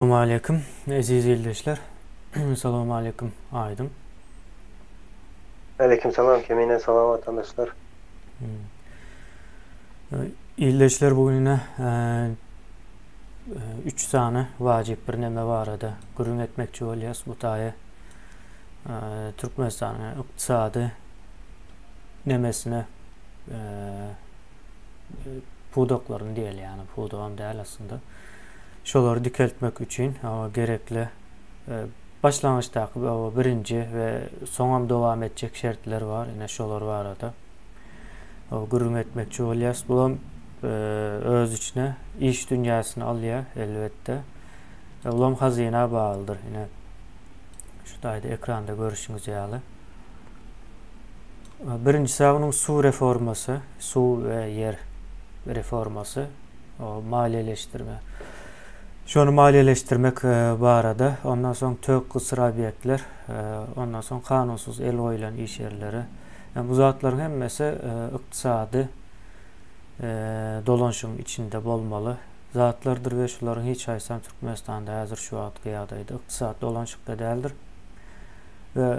Assalamu aleyküm aziz izleyiciler. Assalamu aleyküm Aydın. Aleykümselam, kemine salam vatandaşlar. İzleyiciler bugün yine 3 tane vacip bir neme var da gurun etmekçi olyas bu tayı Türkmenistan'ın iktisadı nemesine pudokların değil yani pudoğum değil aslında. Şoları dikeltmek için gerekli başlangıçtaki birinci ve sonam devam edecek şartlar var. Yine şolar var da. Gurun etmekçi olyas. Bu öz içine iş dünyasını alıyor elbette. Ulam hazine bağlıdır. Yine şu dayda ekranda görüşünüz yağlı. Birincisi onun su reforması, su ve yer reforması, o maliyeleştirme. Şunu maliyeleştirmek bu arada. Ondan sonra tök kısır obyektler, ondan sonra kanunsuz el oylan iş yerleri. Yani bu zatların hemmesi iktisadi dolanışım içinde bolmalı zatlardır ve şuların hiç aysam Türkmenistan'da hazır şu an kıyadaydı. İktisat dolanışıkta değildir. Ve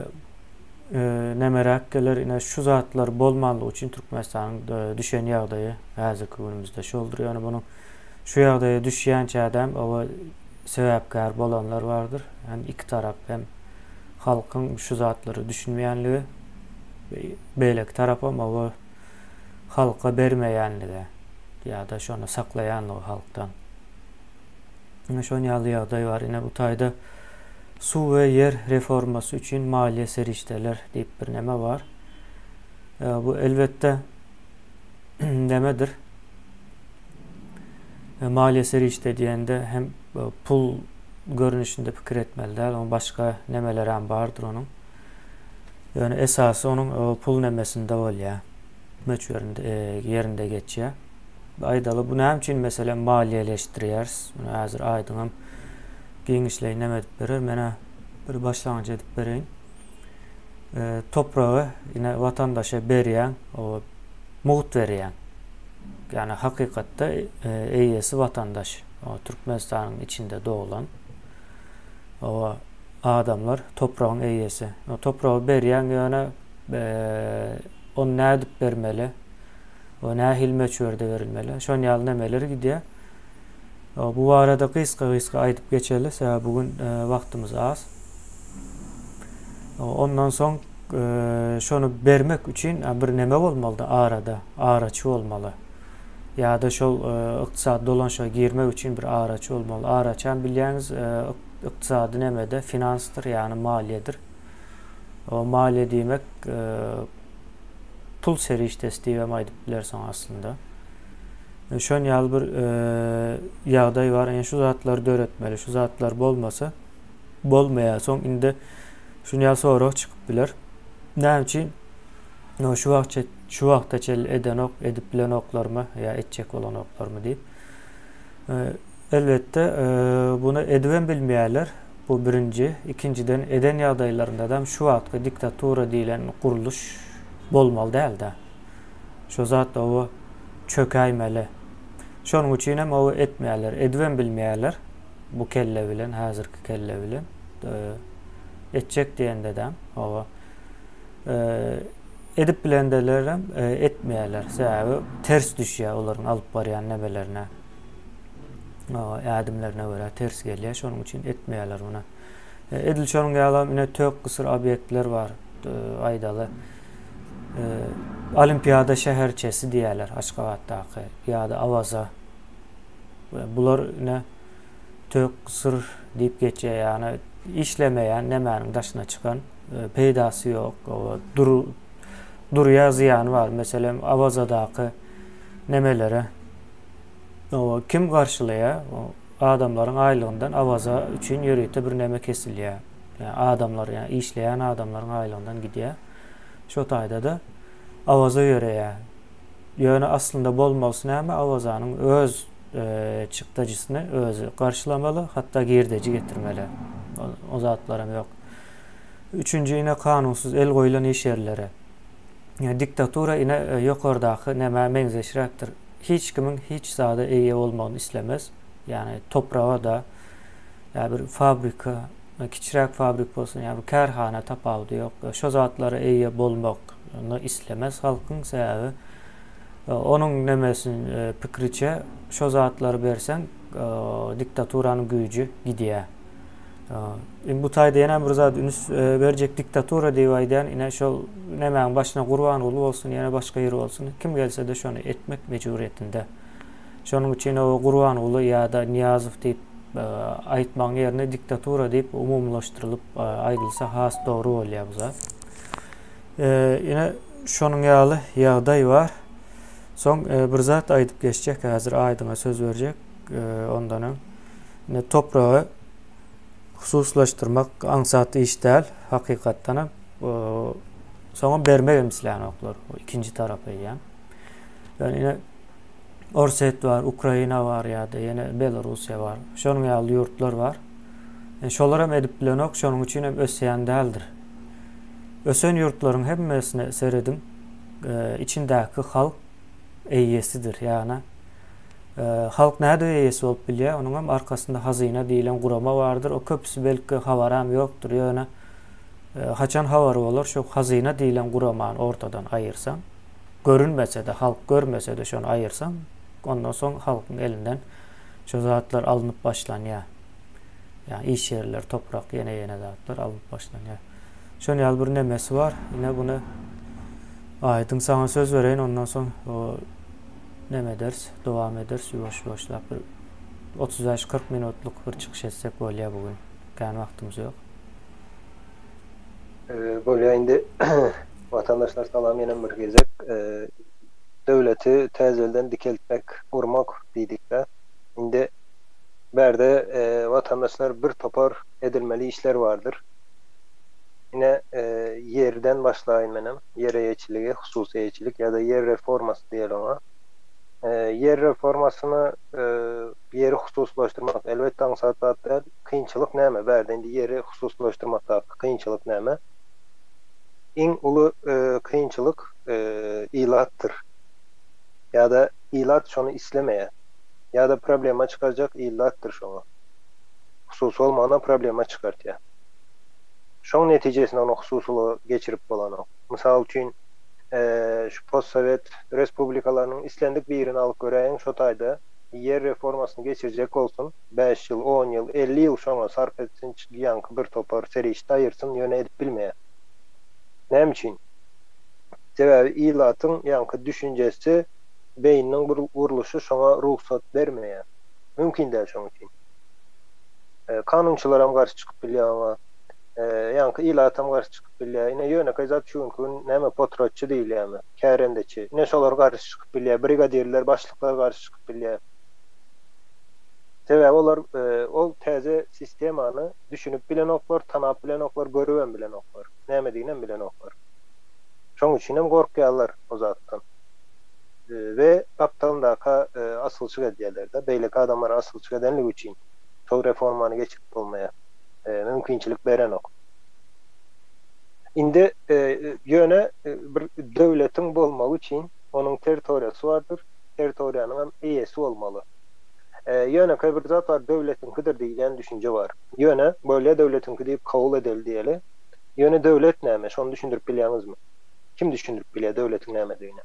ne merakkeler yine şu zatlar bolmalı için Türkmenistan'ın düşen yağdayı hazır günümüzde şoldur. Yani bunun şu yağdaya düşen çadam o sebepkar bolanlar vardır. Yani iki taraf hem halkın şu zatları düşünmeyenliği beylek taraf ama o halka vermeyenliği ya da şunu saklayanlığı halktan. Yine şu yağlı aday var. Yine bu tayda su ve yer reforması için maliye serişteler deyip bir neme var. Bu elbette nemedir. Maliye serişte diyende hem pul görünüşünde fikir etmeliler ama başka nemeler hem vardır onun. Yani esası onun pul nemesinde oluyor. Yerinde geçiyor. Aydalı bunu hem için mesela maliyeleştiriyoruz. Bunu hazır aydınım genişleyin edip verir. Mene bir başlangıç edip vereyim. Toprağı yine vatandaşa beriyen, o muğut veriyen. Yani hakikatte eyyesi vatandaş. O Türkmenistan'ın içinde doğulan o adamlar toprağın eyyesi. O toprağı beriyen yani onu ne edip vermeli? O ne hilmeçörde verilmeli. Şon yal nemeleri gidiyor. Bu arada kıyska aydıp geçerli. Bugün vaktimiz az. Ondan son şunu vermek için bir neme olmalı da arada. Araçı olmalı. Ya da şu iktisat dolanışa girmek için bir araç olmalı. Araç hem bildiğiniz iktisadı nemede finanstır yani maliyedir. O maliye demek pul seri iştesi ve maydıp bilersen aslında. Şön yal bir yağday var. Yani şu zatları da öğretmeli. Şu zatlar bolmasa bolmaya son indi şun yal sonra çıkıp bilir. Ne için? Şu vakta çel eden ok, edip bilen oklar mı ya edecek olan oklar mı deyip. Elbette bunu edven bilmeyenler bu birinci. İkinciden eden yağdaylarında da şu vakti diktatura diyen kuruluş bolmalı değil de. Şu zat da o çökaymeli. Şunun için hem o etmeyeler, edven bilmeyeler bu kelle bilen, hazırki kelle bilen edecek diyen dedem o edip bilendeler hem etmeyeler. Sebebi ters düşüyor onların alıp barayan nebelerine adımlarına göre ters geliyor. Şunun için etmeyeler buna. Edil şunun yalan yine tök kısır obyektler var aydalı. Olimpiyada şehirçesi diyorlar Aşkavat'taki ya da Avaza. Bunlar ne tök kısır deyip geçiyor yani işlemeyen nemenin dışına çıkan peydası yok. Duruya ziyan var. Mesela Avaza'daki nemelere o kim karşılıyor? O adamların aylığından Avaza için yürüyüte bir neme kesiliyor. Yani adamlar yani işleyen adamların aylığından gidiyor. Şu tayda da Avaza yöreye. Yani aslında bolmalısın ama Avaza'nın öz çıktıcısını özü karşılamalı. Hatta girdeci getirmeli. O zatlarım yok. Üçüncü yine kanunsuz el koyulan iş yerleri. Yani diktatura yine yok oradaki neme menzeşirektir. Hiç kimin hiç sade iyi olmanı istemez. Yani toprağa da ya bir fabrika, kiçirek fabrik bolsun, ya bir kärhana tapawdy ýok. Şo zatlary eýe bolmakny islemez halkyň sebäbi onun nemesin pikriçe şo zatlary bersen diktaturanyň güýji gidýär. Bu taýda ýene bir zat üns berjek diktatura diýip aýdan, ine şol nemäň başyna gurban uly bolsun, ýene başga ýeri bolsun, kim gelse de şonu etmek mejburiyetinde. Şonuň üçin o gurban uly ýa-da Niýazow diýip aýtmaň ýerine diktatura diýip umumlaşdyrylyp aýdylsa has dogry bolýar bu zat. Ine şonuň ýaly ýagdaý bar. Soň bir zat aýdyp geçjek, häzir Aýdyňa söz berjek. Ondan ine topragy hususlaşdyrmak aňsatly iş däl, hakykatdan soňa bermek emsläni oklar. O ikinji tarapy ýa. Yani ine Orset var, Ukraina var ýa-da ýene Belarusiýa var. Şonuň ýaly ýurtlar bar. Şolar hem edip bilenok, şonuň üçin hem ösýän däldir. Ösen ýurtlaryň hemmesine seredin içindäki halk eýesidir ýa-ni. Halk näde eýesi bolup bilýär, onuň hem arkasynda hazyna diýilen gurama bardyr. O köpüsi belki habaram ýokdur ýöne. Haçan habary bolar, şo hazyna diýilen guramany ortadan aýyrsan, görünmese de, halk görmese de şonu aýyrsan, ondan soň halkyň elinden şo zatlar alınıp başlanýar. Yani iş yerler, toprak, ýene zatlar alınıp başlanýar. Şonu ýaly bir nemesi var. Ine bunu Aýdyň saňa söz bereýin, ondan soň o neme ders, dowam ederiz, ýuwaş-ýuwaşlap bir 35-40 minutluk bir çykyş etsek bolýar bugün. Gän wagtymyz ýok. Bolýa indi vatandaşlar salam ýene bir gezek. Döwleti täzelden dikeltmek, urmak diýdik-de. Indi berde vatandaşlar bir topar edilmeli işler vardır. Yine yerden başlayın menem. Yer eýetçiligi, hususy eýetçilik ýa-da yer reformasy diýelim ona. Yer reformasyny yeri hususlaşdyrmak elbetde aňsatda kynçylyk näme? Berde indi yeri hususlaşdyrmakda kynçylyk näme? Iň uly kynçylyk ilatdyr. Ýa-da ilat şonu islemeýär. Ýa-da problema çykajak ilatdyr şoňa. Hususy bolmagyna problema çykartýar. Şoň netijesinde onu hususyly geçirip bolan. Mysal üçin şu postsovet respublikalarynyň islendik birini alyp göreýin, şo taýda yer reformasyny geçirjek bolsun, 5 ýyl, 10 ýyl, 50 ýyl şoňa sarp etsin, ýanky bir topar serişde aýyrsyn, ýöne edip bilmeýär. Näme üçin? Sebäbi ilatyň ýanky düşünjesi, beýniň bir guruluşy şoňa ruhsat bermeýär. Mümkin däl şoň üçin. Kanunçylar hem garşy çykyp bilýär. Ýanky ilatam garşy çykyp bilýär. Ine ýöne kaýzat şu gün näme potrotçy diýilýärmi? Kärendeçi. Ine şolar garşy çykyp bilýär. Brigadirler, başlyklar garşy çykyp bilýär. Sebäbi olar ol täze sistemany düşünüp bilen oklar, tanap bilen oklar, görüben bilen oklar. Näme diýinen bilen oklar. Şoň üçin hem gorkýarlar o zatdan. Ve aptalındaka asılçık edýärler-de. Beýleki adamlar asılçyk edenligi üçin şol reformany geçirip bolmaýar. Mümkinçilik beren ok. Indi ýöne bir döwletiň bolmagy üçin onuň territoriýasy bardyr. Territoriýanyň hem eýesi bolmaly. Ýöne bir zat var, döwletiňkidir diýilen düşünje bar. Ýöne böyle döwletiňki diýip kabul edildi diýeli. Ýöne döwlet näme? Şonu düşündirip bilýäňizmi? Kim düşündirip bilýär döwletiň näme diýini?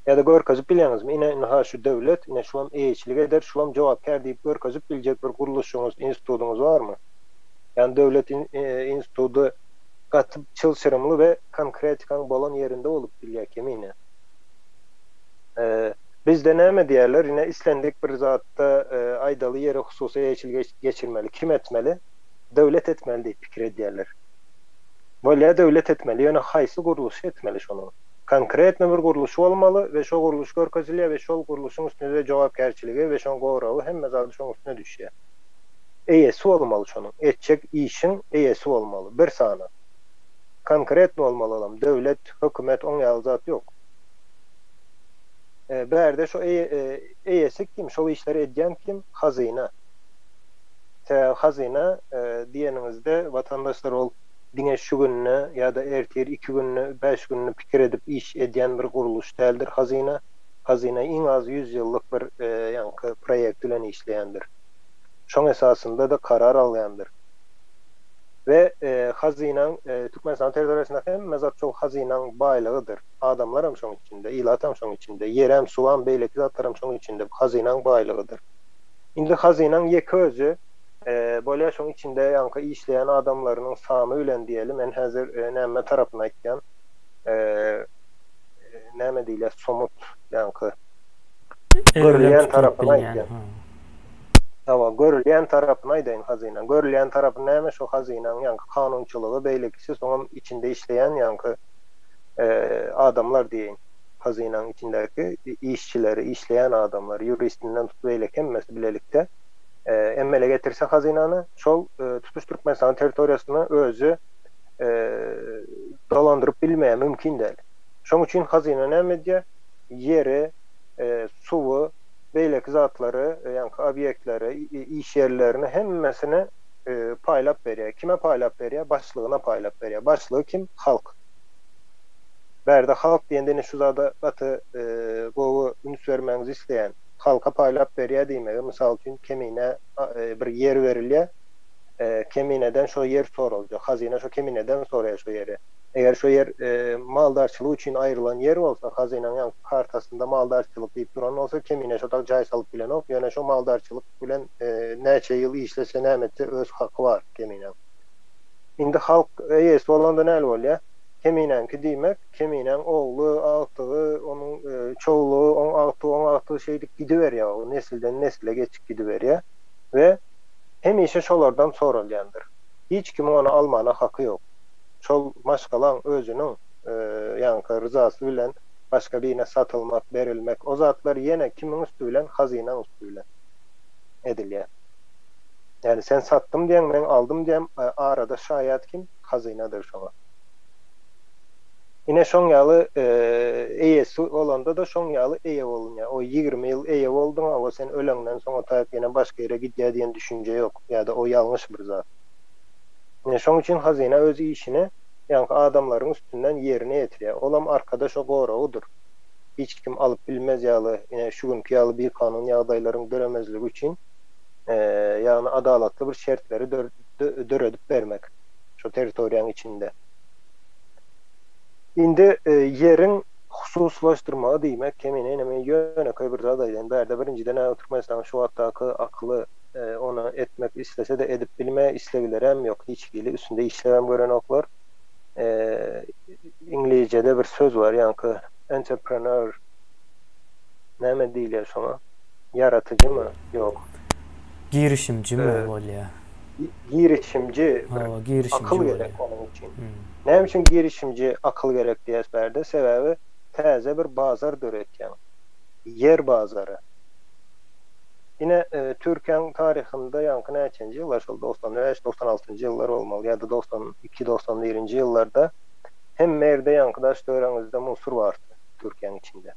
Ya da görkezip bilýäňizmi? Ine ha şu döwlet, ine şulam eýetçilik eder, şulam jogapkar diýip görkezip biljek bir guruluşyňyz, institutyňyz barmy? Yani döwletin institutu gatyp çylşyrymly we konkretikaň bolan ýerinde bolup bilýär kemine. Bizde näme diýerler? Ine islendik bir zatda aýdaly ýere hususy eýetçilik geçirmeli. Kim etmeli? Döwlet etmeli diýip pikir edýärler. Bolýa döwlet etmeli, ýöne haýsy guruluş etmeli şonu. Konkretne bir guruluş bolmaly we şo guruluş görkezilýär we şol guruluşyň üstünde jogapkärçiligi we şoň gorawy hemme zady şoň üstüne düşýär. Eýesi bolmaly şonuň. Etjek işiň eýesi bolmaly. Bir sana. Konkret bolmaly adam. Döwlet, hökümet oň ýaly zat ýok. Berde şo eýesi kim? Şol işleri edýän kim? Hazyna. Hazyna diýeningizde vatandaşlar ol diňe şu günne ýa-da ertir 2 günne, 5 günne pikir edip iş edýän bir guruluş däldir hazyna. Hazyna iň az 100 ýyllyk bir ýanky proýekt bilen işleýändir. şoň esasında da karar alýandyr. Ve hazynan Türkmenistan territoriýasynda hemme zat çok hazynan baýlygydyr. Adamlar hem şoň içinde, ilat hem şoň içinde, yer hem su hem beýleki zatlar hem şoň içinde hazynan baýlygydyr. Indi hazynan ýeki özü bolýa şoň içinde ýanky işleýän adamlarynyň samy bilen diýelim, men häzir näme tarapyna aýtýan, näme diýler, somut ýanky görülýän tarapyna aýtýan. Tamam, görülýän tarapyna aýdyn hazynan. Görülýän tarapy näme? Şo hazynan ýanky kanunçylygy, beýlekisi, soňam içinde işleýän ýanky adamlar diýin. Hazynan içindäki işçileri, işleýän adamlar, juristinden tutup beýlek hemmesi bilelikde emmele getirse hazynany, şol tutuş Türkmenistan territoriýasyny özü dolandyryp bilmeýän mümkin däl. Şoň üçin hazyna näme diýär? Yeri, suwu, beýleki zatlary, ýanky obyektleri, iş yerlerini hemmesini paýlap berýär. Kime paýlap berýär? Başlygyna paýlap berýär. Başlygy kim? Halk. Berde halk diýende şu zada baty gowy üns bermeňizi isleýän halka paýlap berýär diýmegi. Mysal üçin kemine bir yer berilýär. Kemineden şo yer soraljak. Hazyna şo kemineden soraýar şo yeri. Eger şo yer maldarçylyk üçin aýrylan yer bolsa, hazynyň ýanky kartasynda maldarçylyk diýip duran bolsa, kemine şo jaý salyp bilenok, ýöne şo maldarçylyk bilen näçe ýyl işlese nämetde öz haky bar kemineň. Indi halk eýesi bolanda näle bolýar? Keminenki diýmek, keminen oglu, agtygy, onuň çoğuluğu, onuň agtygy şeýdik gidiberýär, o nesilden nesile geçip gidiberýär we hemişe şolardan soralýandyr. Hiç kim onu almana haky ýok. Şol maşgalan özüniň ýanky rızasy bilen başga birine satylmak, berilmek, o zatlar ýene kimiň üstü bilen, hazynan üstü bilen edilýär. Yani sen sattım diýen, men aldım diýen, arada şaýat kim? Hazynadyr şoňa. Yine şoň ýaly eýesi olanda da şoň ýaly eýe bolýar. O 20 ýyl eýe boldun, ama sen öleňden soň taýyp ýene başga ýere gitýär diýen düşünje ýok. Ýa-da o ýalňyş bir zat. Yine şoň üçin hazyna öz işini ýanky adamlaryň üstünden ýerine ýetirýär. Olam arkadaş o goragydyr. Hiç kim alyp bilmez ýaly, ýene şu günkü ýaly bir kanun ýagdaýlaryň döremezligi üçin ýagny adalatly bir şertleri döredip bermek şu territoriýanyň içinde. Indi yerin hususlaşdyrmagy diýmek, kemine näme ýöne bir zat aýdan. Berde birinciden Türkmenistan şu wagtdaky akly onu etmek istese de edip bilme islegileri hem yok. Hiç gili üstünde işlem gören oklar. İngilizce'de bir söz var, yankı entrepreneur näme diýilýär şoňa? Yaratıcı mı? Yok. Girişimci mi bolýar? Girişimci, akıl gerek onun için. Näme üçin girişimci akıl gerek diýäs berde? Sebebi täze bir bazar döretýän. Yer bazary. Yine Türkiýanyň tarihinde ýanky näçenji ýyllar, şol 95-96-njy ýyllar bolmaly, ýa-da 92-91-nji ýyllarda hem merde ýankydaş döwrüňizde musur bardy Türkiýanyň içinde.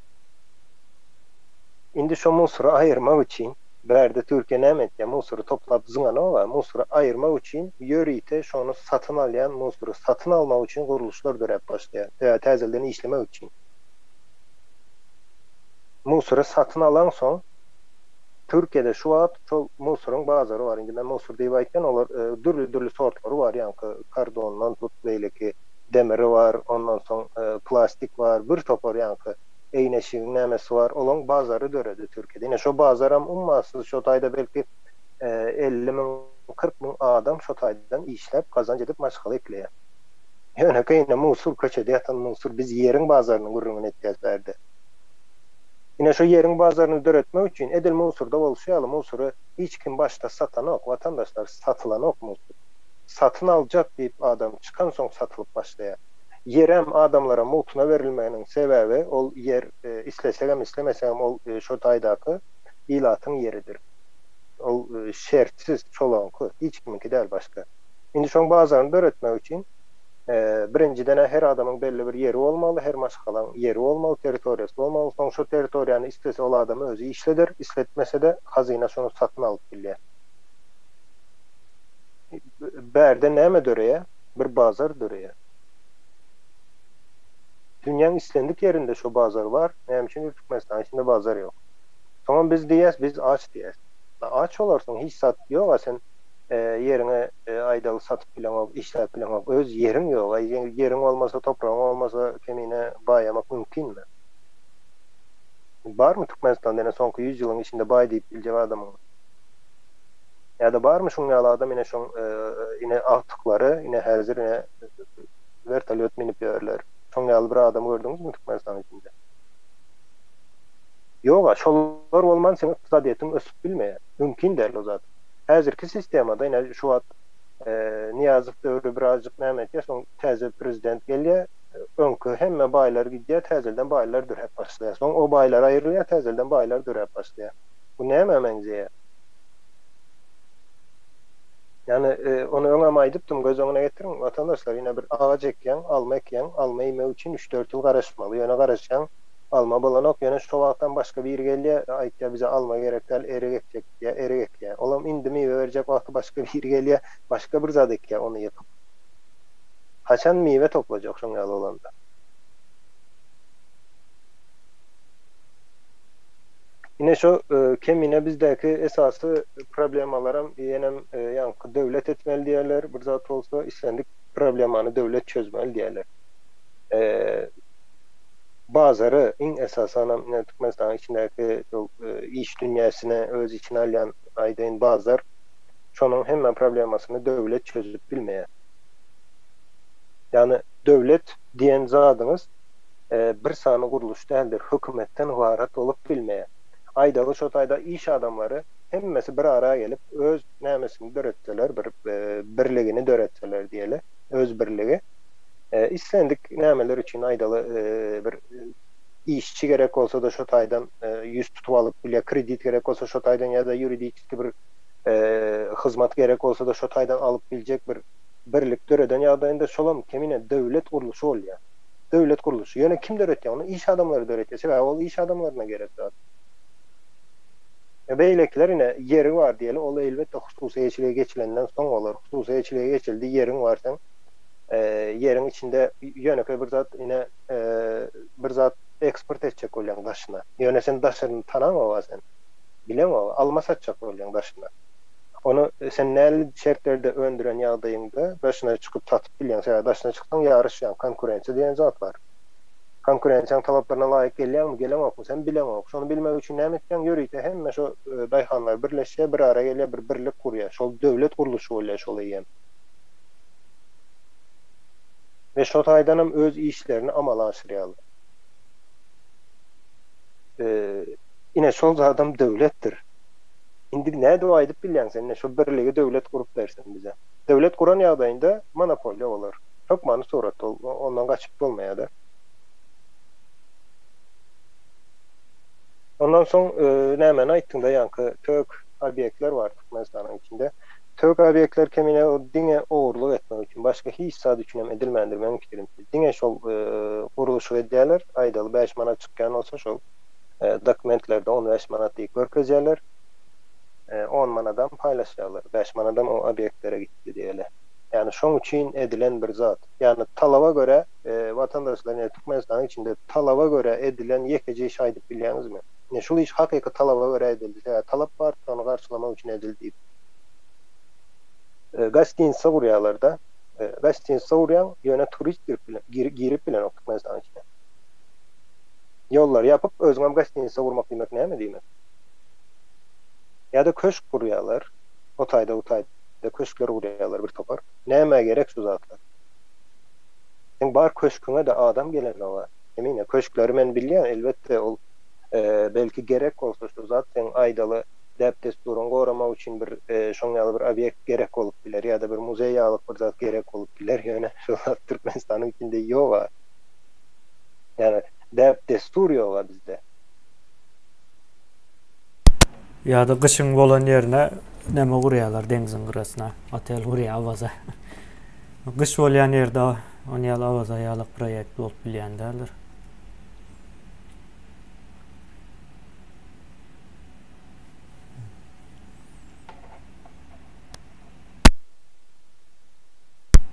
Indi şo musury aýyrmak üçin berde Türkiýe näme etdi? Musury toplap zyňana olar, musury aýyrmak üçin ýörite şonu satyn alýan, musury satyn almak üçin guruluşlar dörep başlaýar. Täzelden işlemek üçin. Musury satyn alan soň Türkiýede şu wagt şol musuryň bazary bar. Indi men musur diýip aýtgan, olar dürli sortlary bar. Ýanky kardondan tut beýleki demiri var, ondan soň plastik var, bir topar ýanky eýneşiň nämesi var. Olaň bazary döredi Türkiýede. Ine şo bazar hem ummasyz şo taýda belki 50 000, 40 000 adam şo taýdan işlep kazanç edip maşgaly ekleýär. Ýöne keýne musur köçede ýatan musur biz ýeriň bazaryny gurrun etýär berde. Yine şu yerin bazarını döretmek için edil musurda bolşaýaly, musuru hiç kim başta satan ok, vatandaşlar satılan ok musur. Satın alacak diýip adam çıkan soň satılıp başlaýar. Yer hem adamlara multuna verilmeýäniň sebebi ol yer isleseň islemeseň ol şo taýdaky ilatyň yeridir. Ol şertsiz çolonky, hiç kimki däl başga. Indi şoň bazaryny döretmek için birinciden her adamın belli bir yeri olmalı, her maşgalan yeri olmalı, territoriýasy olmalı. Soň şu territoriýany istese ol adamy özü işleder, isletmese de hazyna şonu satyn alyp bilýär. Berde näme döreýär? Bir bazar döreýär. Dünýäň islendik yerinde şu bazar var, näme üçin Türkmenistan içinde bazar ýok. Soň biz diýäs, biz aç diýäs. Aç olarsan hiç sat yok sen yerine aydalı satıp bilen işler bilen öz yerin yok. Yerin olmasa toprağın olmasa kemine bayamak mümkün mü? Var mı Türkmenistan'da sonki 100 yılın içinde bay deyip bileceği adamın? Ya da var mı şun yalı adam yine şun yine atıkları yine hazır yine vertolyot minip yerler. Şun yalı bir adam gördünüz mü Türkmenistan içinde? Yok, şollar olman senin iqtisadiyetin ösüp bilmeye. Mümkün değil o zaten. Hazırki sistemada yine şu an Niyazov dövrü birazcık nämet ya son täze prezident gelýär. Öňkü hemme baylar gidýär, täzelden baylar dürep başlaýar. Soň o baylar aýrylýar, täzelden baylar dürep başlaýar. Bu näme meňze? Yani onu öňe aýdypdym, göz öňüne getirin. Vatandaşlar yine bir ağaç ekýän, alma ekýän, alma ýeme üçin 3-4 ýyl garaşmaly. Ýöne garaşýan, alma bolanok ýöne şu wagtdan başga bir gelýär, aýtýar bize alma gerek däl, erik ekjek diýär, erik ekýär. Olam indi meýwe berjek wagty başga bir gelýär, başga bir zat ekýär, onu ýykyp. Haçan meýwe toplajak şoň ýaly olanda. Yine şu kemine bizdeki esası problemalarım yenem yankı devlet etmeli diyorlar. Bir zat olsa İslendik problemanı devlet çözmeli diyorlar. Bazıları in esası anam ne Türkmenistan içindeki iş dünyasına öz içine alayan aydın bazılar şunun hemen problemasını devlet çözüp bilmeye. Yani devlet diyen zadınız bir sany guruluş değildir. Hükümetten ibaret olup bilmeye. Aydalı şotayda iş adamları hemmesi bir araya gelip öz nämesini döretseler, bir birligini döretseler diýeli, öz birligi. İstendik nämeler üçin aydalı bir işçi gerek olsa da şotaydan yüz tutup alıp bilýär, kredit gerek olsa şotaydan ya da yuridik bir hyzmat gerek olsa da şotaydan alıp biljek bir birlik döreden ýagdaýynda şolam kemine devlet guruluşy bolýar. Devlet guruluşy. Ýöne kim döretýär? Onu iş adamları döretýär. Sebäbi ol iş adamlaryna gerek zat. Beýlekler yine yeri var diýeli, ol elbetde hususiýetçiliğe geçilenden soň bolar. Hususiýetçiliğe geçildi, yerin varsa, yerin içinde ýöne bir zat yine bir zat eksport etjek bolýan daşyna. Ýöne sen daşyny tanama sen. Bilemem, alma satjak bolýan daşyna. Onu sen näli şertlerde öndüren ýagdaýynda daşyna çykyp tatyp bilýän, sen daşyna çyksaň ýarışýan, konkurensiýa diýen zat var. Konkurensiýanyň talaplarına laýyk gelýärmi, gelemokmy sen bilemok. Şonu bilmek üçin näme etken ýörüýte hemme şu daýhanlar birleşýär, bir araya gelýär, bir birlik kurýar. Şol döwlet guruluşy bolýar şol ýem. Ve şo taýdanam öz işlerini amala aşyrýarlar. Ine şol adam döwletdir. Indi näde aýdyp bilýän sen, şu birligi döwlet gurup bersen bize. Döwlet guran ýagdaýynda monopoliýa bolar. Çok many surat ondan gaçyp bolmaýar. Ondan soň nämen aýtdyňda ýankı tök obyektler var Türkmenistanyň içinde. Tök obyektler kemine o diňe owurluk etmek üçin başga hiç zat üçin edilmendir meniň pikirim. Diňe şol guruluşy edýärler, aýdaly 5 manat çykkan olsa şol dokumentlerde 15 manat diýip görkezýärler. 10 manatdan paýlaşýarlar. 5 manatdan o obyektlere gitdi diýeli. Yani şoň üçin edilen bir zat. Yani talaba göre vatandaşlar Türkmenistan'ın içinde talaba göre edilen yekece iş aýdyp bilýäňizmi? Ne şol iş hakyky talaba göre edildi. Yani talap var, onu garşylamak üçin edildi. Gastinsa gurýarlarda, gastinsa gurýan ýöne turist girip bilen Türkmenistan'ın içine. Yollar yapıp özüňem gastinsa gurmak diýmek näme diýmek? Ya da köşk gurýarlar, o taýda köşkler gurýarlar bir topar. Näme gerek şu zatlar? Sen bar köşküne de adam gelen olar. Emine köşkleri men bilýän, elbetde ol belki gerek bolsa şu zat sen aýdaly dep desturyny goramak üçin bir şoň ýaly bir obyekt gerek bolup biler ya da bir muzey ýaly bir zat gerek bolup biler. Ýöne şu zat Türkmenistanyň içinde ýok. Yani dep destur ýok bizde. Ya da gışın bolan yerine näme gurýarlar deňiziň gırasyna, otel gurýar awaza. Gış bolýan ýerde onu ýaly awaza ýalyk proýekt bolup bilýändirler.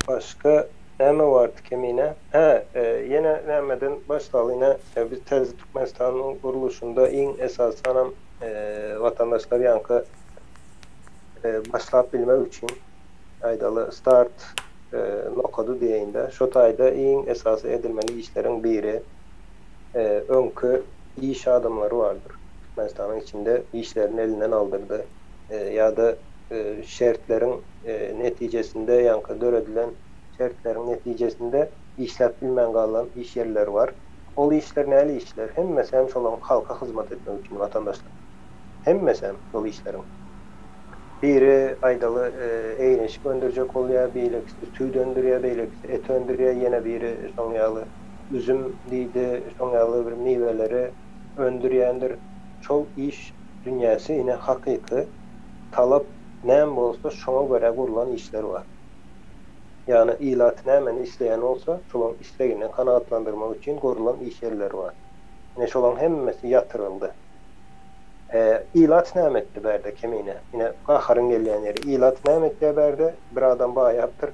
Başka näme bardy kemine? Ýene nämeden başlaly ýene biz Terzi Türkmenistanyň guruluşunda iň esas anam vatandaşlar ýankı başlap bilmek için aydalı start nokadu diýende şo taýda iň esasy edilmeli işlerin biri öňkü iş adamlary bardyr. Türkmenistanyň içinde işlerini elinden aldırdı. Ya da şertlerin netijesinde yankı döredilen şertlerin netijesinde işlep bilmän galan iş yerleri var. Ol işler näli işler? Hemmesi hem şolan halka hyzmat etmek üçin vatandaşlar. Hemmesi hem şol işlerin. Biri aydalı eýleşik öndürjek bolýar, beýlekisi tüý döndürýär, beýlekisi et öndürýär, ýene biri şoňaly üzüm diýdi, şoňaly bir meweleri öndürýändir. Şol iş dünýäsi ine hakyky talap näme bolsa şoňa görä gurulan işler var. Yani ilat näme isleýän olsa, şolan islegini kanaatlandyrmak üçin gurulan iş yerleri var. Ine şolan hemmesi ýatyryldy. İlat näme etdi berde kemine. Yine gaharın gelýän ýeri ilat näme etdi berde bir adam baý yaptyr.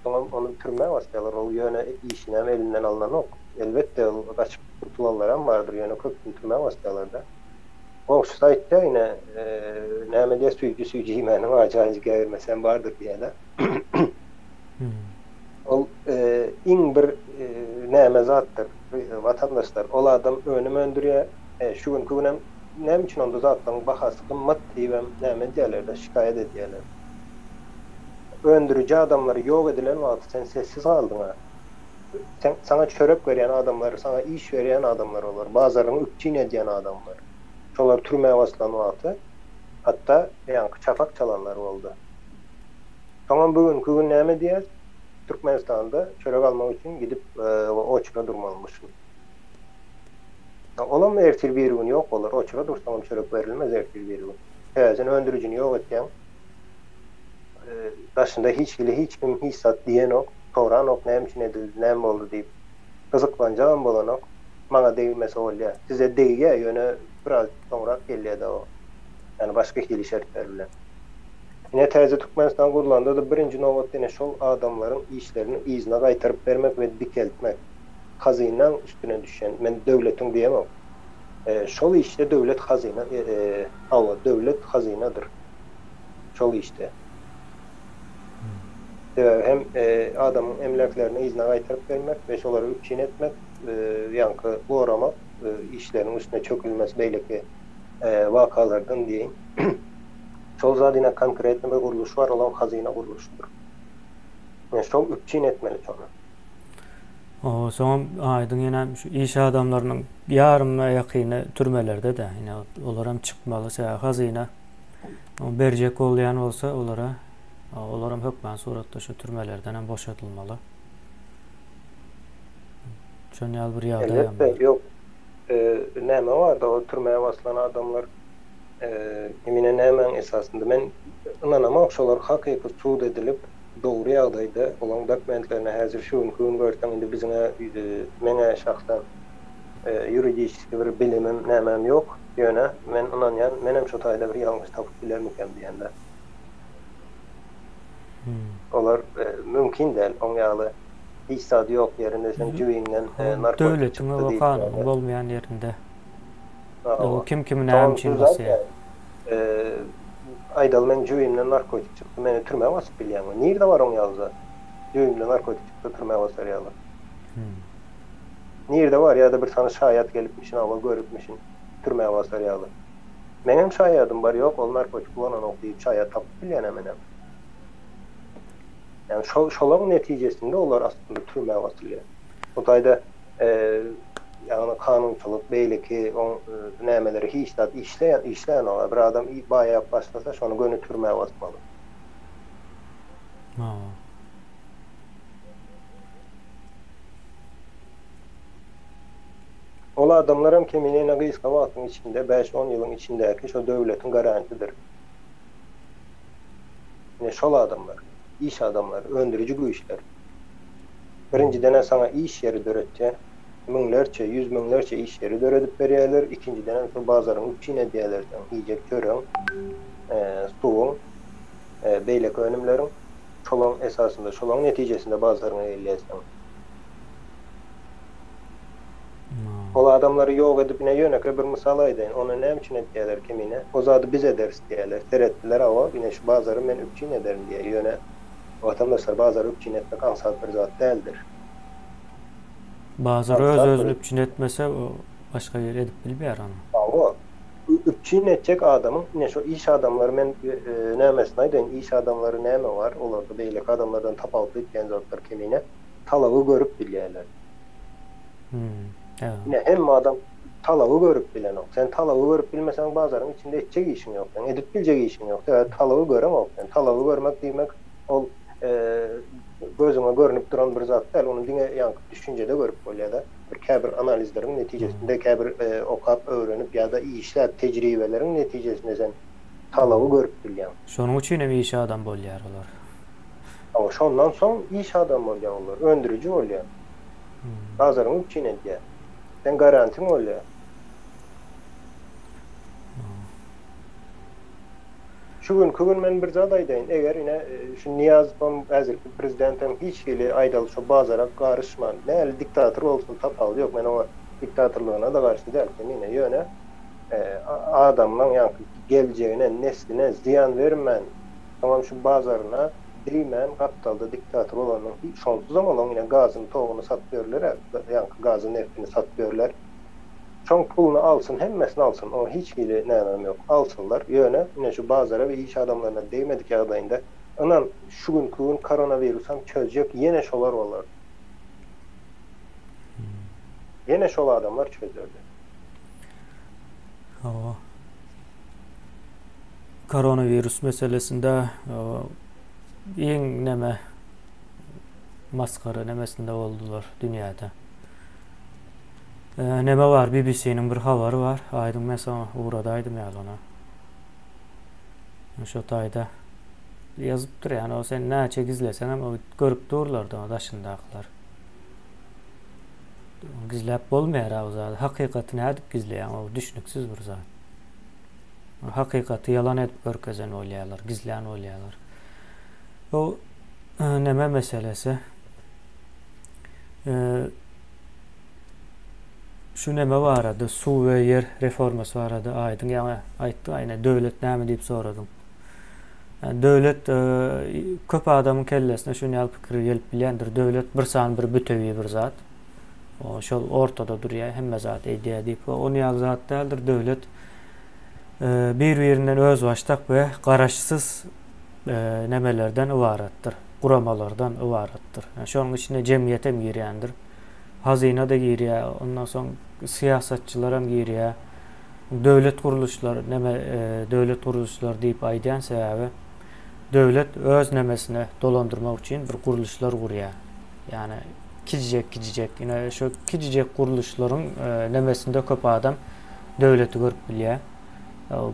Soňra onu türmäge basýarlar. Ol ýöne işini elinden alınan ok. Elbetde ol gaçyp kurtulanlar hem bardyr. Ýöne köpüň türmäge basýarlar da. O şu saýtda ýine näme diýe süýji ýemeniň ajaýyp gelmesen bardyr diýerler. Ol iň bir näme zatdyr vatandaşlar. Ol adam önüm öndürýär. Şu günkü günem näme üçin onda zatlaryň bahasy gymmat diýem näme diýerler-de şikayet edýärler. Öndürücü adamlary ýok edilen wagt sen sessiz galdyň ha. Sen sana çörek berýän adamlar, sana iş berýän adamlar olar, bazaryň üçin edýän adamlar. Şolar türmäge basılan wagty hatda ýanky çapak çalanlar boldy. Soňra bugünkü gün näme diýer? Türkmenistanda çörek almak üçin gidip oçra durmalymyşsın. Olam ertir bir gün yok olur. Oçura dursaňam çörek berilmez ertir bir gün. Sen öndürücüni yok etken. Başında hiç kim hissat diyen ok. Toran ok näme üçin edildi, näme boldy diýip gyzyklanjam bolan ok. Maňa deýmese bolýar. Size deýýär ýöne biraz soňra gelýär o. Yani başga hili şertler bilen. Yine täze Türkmenistan gurulanda da birinji nowatda ene şol adamlaryň işlerini izine gaýtaryp bermek we dikeltmek. Hazynyň üstüne düşen, men döwletiň diýemem. Şol işte döwlet hazyna, döwlet hazynadyr. Şol işte. Hem adamın emlaklerini izine gaýtaryp bermek we şolary üçin etmek, ýanky goramak, işlerin üstüne çökülmesi beýleki wakalardan diýin. Şol zadyna konkret bir guruluş var, olan hazyna guruluşudur. Yani şol üçin etmeli şonu. O son aydın ýene şu iş adamlarynyň ýarym ýakyny türmelerde de ýene olar hem çykmaly hazyna berjek bolýan bolsa olara hem hökmen suratda şu türmelerden hem boşatylmaly. Şonýal bir ýagdaý. Elbette yok. Näme var da o türmeye basılan adamlar emine nämeň esasında men inanamam şolar hakyky suud edilip doğru ýagdaýda olan dokumentlerini häzir şu gün görsen indi bizine mene şahsan yuridik bir bilimim nämem yok ýöne men inanýan menem şu taýda bir ýalňyş tapyp bilermikem diýenler. Olar mümkin değil. Oňaly hiç sady yok ýerinde sen jüýinden narkotik döwletiň we kanunyň bolmaýan ýerinde. O kim näme üçin bolsa aýdal men jüýimden narkotik çykdy, meni türmäge basyp bilýärmi? Nirde bar oň ýazda? Jüýimden narkotik çykdy, türmäge basar ýalar. Nirde var ýa-da bir tane şaýat gelipmişin, awal görüpmişin, türmäge basar ýalar. Menem şaýatym bar, ýok, ol narkotik kullanan ok diýip şaýat tapyp bilýän menem. Yani şolaryň netijesinde olar aslında türmäge basylýar. O taýda yani kanunçylyk beýleki nämeleri hiç dat işleýän olar. Bir adam baýa başlasa şonu göni türmäge basmaly. Ola adamlar hem kemine gyzga wagtyň içinde 5-10 ýylyň içindäki şo döwletiň garantidir. Ne şol adamlar, iş adamları, öndürücü güýçler. Birinciden sana iş yeri döretýär. Müňlerçe, yüz müňlerçe iş yeri döredip berýärler. İkinciden şu bazaryň üçin edýärler. Ýiyecek çöreň, suwuň, beýleki önümleriň şolaň esasında, şolaň netijesinde bazaryňa elýärsen. O adamları yok edip yine yöneke bir misal aydın. Onu ne için etdiler kimine? O zadı biz ederiz diyorlar. Terettiler ama yine şu bazarı ben üpçün ederim diye yöne. Vatandaşlar bazarı üpçün etmek ansat bir zat değildir. Bazıları öz Ansat özünü bir üpçün etmese o başka yer edip bilmeyer onu. ama üpçün edecek adamın yine şu iş adamları ben nemesine aydın. İş adamları neme var? Olur da beylik adamlardan tapaltı etken zatlar kimine. Talavı görüp biliyorlar. Evet. Yine hem adam talavı görüp bilen ok. Sen talavı görüp bilmesen bazarın içinde edecek işin yok. Yani edip bilecek işin yok. Yani talavı göremok. Yani talavı görmek demek ol gözüme görünüp duran bir zat değil. Onu dine yankı düşüncede görüp oluyor da bir kebir analizlerin neticesinde kebir okap öğrenip ya da işler tecrübelerin neticesinde sen talavı görüp bilen. Şonun için hem iş adam bolýarlar. Ama şondan son iş adam oluyor onlar. Öndürücü oluyor. Bazarın içine diye. Sen garantin oluyor. Şu gün men bir zat aýdaýyn. Eger ine şu Niyazbam äzirki prezidentim hiç geli aýdaly şu bazara garşman. Näli diktator bolsun tapal yok. Men o diktatorlugyna da garşy dälken ine ýöne adamlaň ýa-ni geljeğine, nesline ziyan vermen. Tamam şu bazaryna diýmän gapdalda diktator bolanyň şonsuz zaman ine gazyny, toguny satýarlar, ýa-ni gazy, neftini satýarlar. Çoň pulunu alsın, hemmesini alsın. O hiç biri näme yok. Alsınlar. Ýöne ine şu bazara we iş adamlaryna değmedik ýagdaýynda anan şu gün koronavirusam çözjek ýene şolar bolar. Ýene şol adamlar çözerdi. Koronavirus meselesinde iň neme maskara nemesinde oldular dünýäde. Neme var? BBC'nin bir habary var. Aydın mesela uğradaydım ýalana. Şo taýda ýazypdyr ýani o sen näçe gizlesen hem o görüp dururlar da daşyndakylar. Gizläp bolmaýar o zat. Hakykaty nädip gizleýän o düşnüksiz bir zat. Hakykaty yalan edip görkezen bolýarlar, gizleýän bolýarlar. O neme meselesi şu neme barady, su we yer reformasy barady aýdym. Ýa-ni aýtdy, aýna döwlet näme diýip soradym. Yani döwlet köp adamyň kellesine şu ýaly pikir gelip bilýändir. Döwlet bir san bir bütewi bir zat. O şol ortada durýar, hemme zat eýdýär diýip. Onu ýaly zat däldir. Döwlet bir-birinden öz başdak we garaşsyz nemelerden ibaratdyr. Guramalardan ibaratdyr. Yani şonuň içinde jemgyýet hem girýändir. Hazina da girýär, ondan soň siýasatçylar hem girýär. Döwlet guruluşlary, döwlet guruluşlary diýip aýdýan sebäbi döwlet öz nemesine dolandyrmak üçin bir guruluşlar gurýar. Yani kicicek ine şu kicicek guruluşlaryň nemesinde köp adam döwleti görüp bilýär.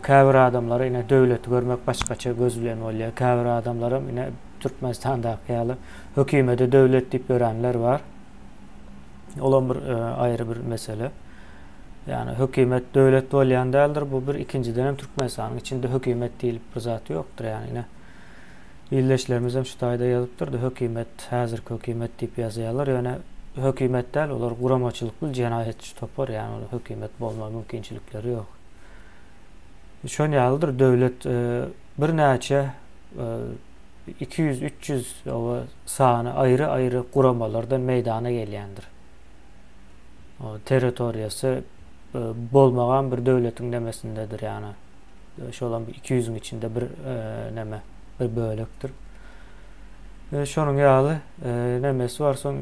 Käbir adamlar ine döwleti görmek başgaça göz bilen bolýar. Käbir adamlar ine Türkmenistanda ýaly hökümete döwlet diýip görenler var. Olan bir ayrı bir mesele. Yani hökümet döwlet bolýan däldir. Bu bir ikinciden hem Türkmenistanyň içinde hökümet diýilip bir zat ýokdur yani. Ýyldaşlarymyz hem şu taýda ýazypdyrdy. Hökümet, häzirki hökümet diýip ýazýarlar. Yani hökümet däl, olar guramaçylyk bil jenaýetçi topar. Yani hökümet bolma mümkinçilikleri ýok. Şon ýalydyr döwlet bir näçe 200-300 o sany ayrı guramalardan meydana gelýändir. O territoriýasy bolmagan bir döwletiň nemesindedir yani. Şolan 200'ün içinde bir neme, bir bölekdir. Şonun ýaly nemesi var. Soň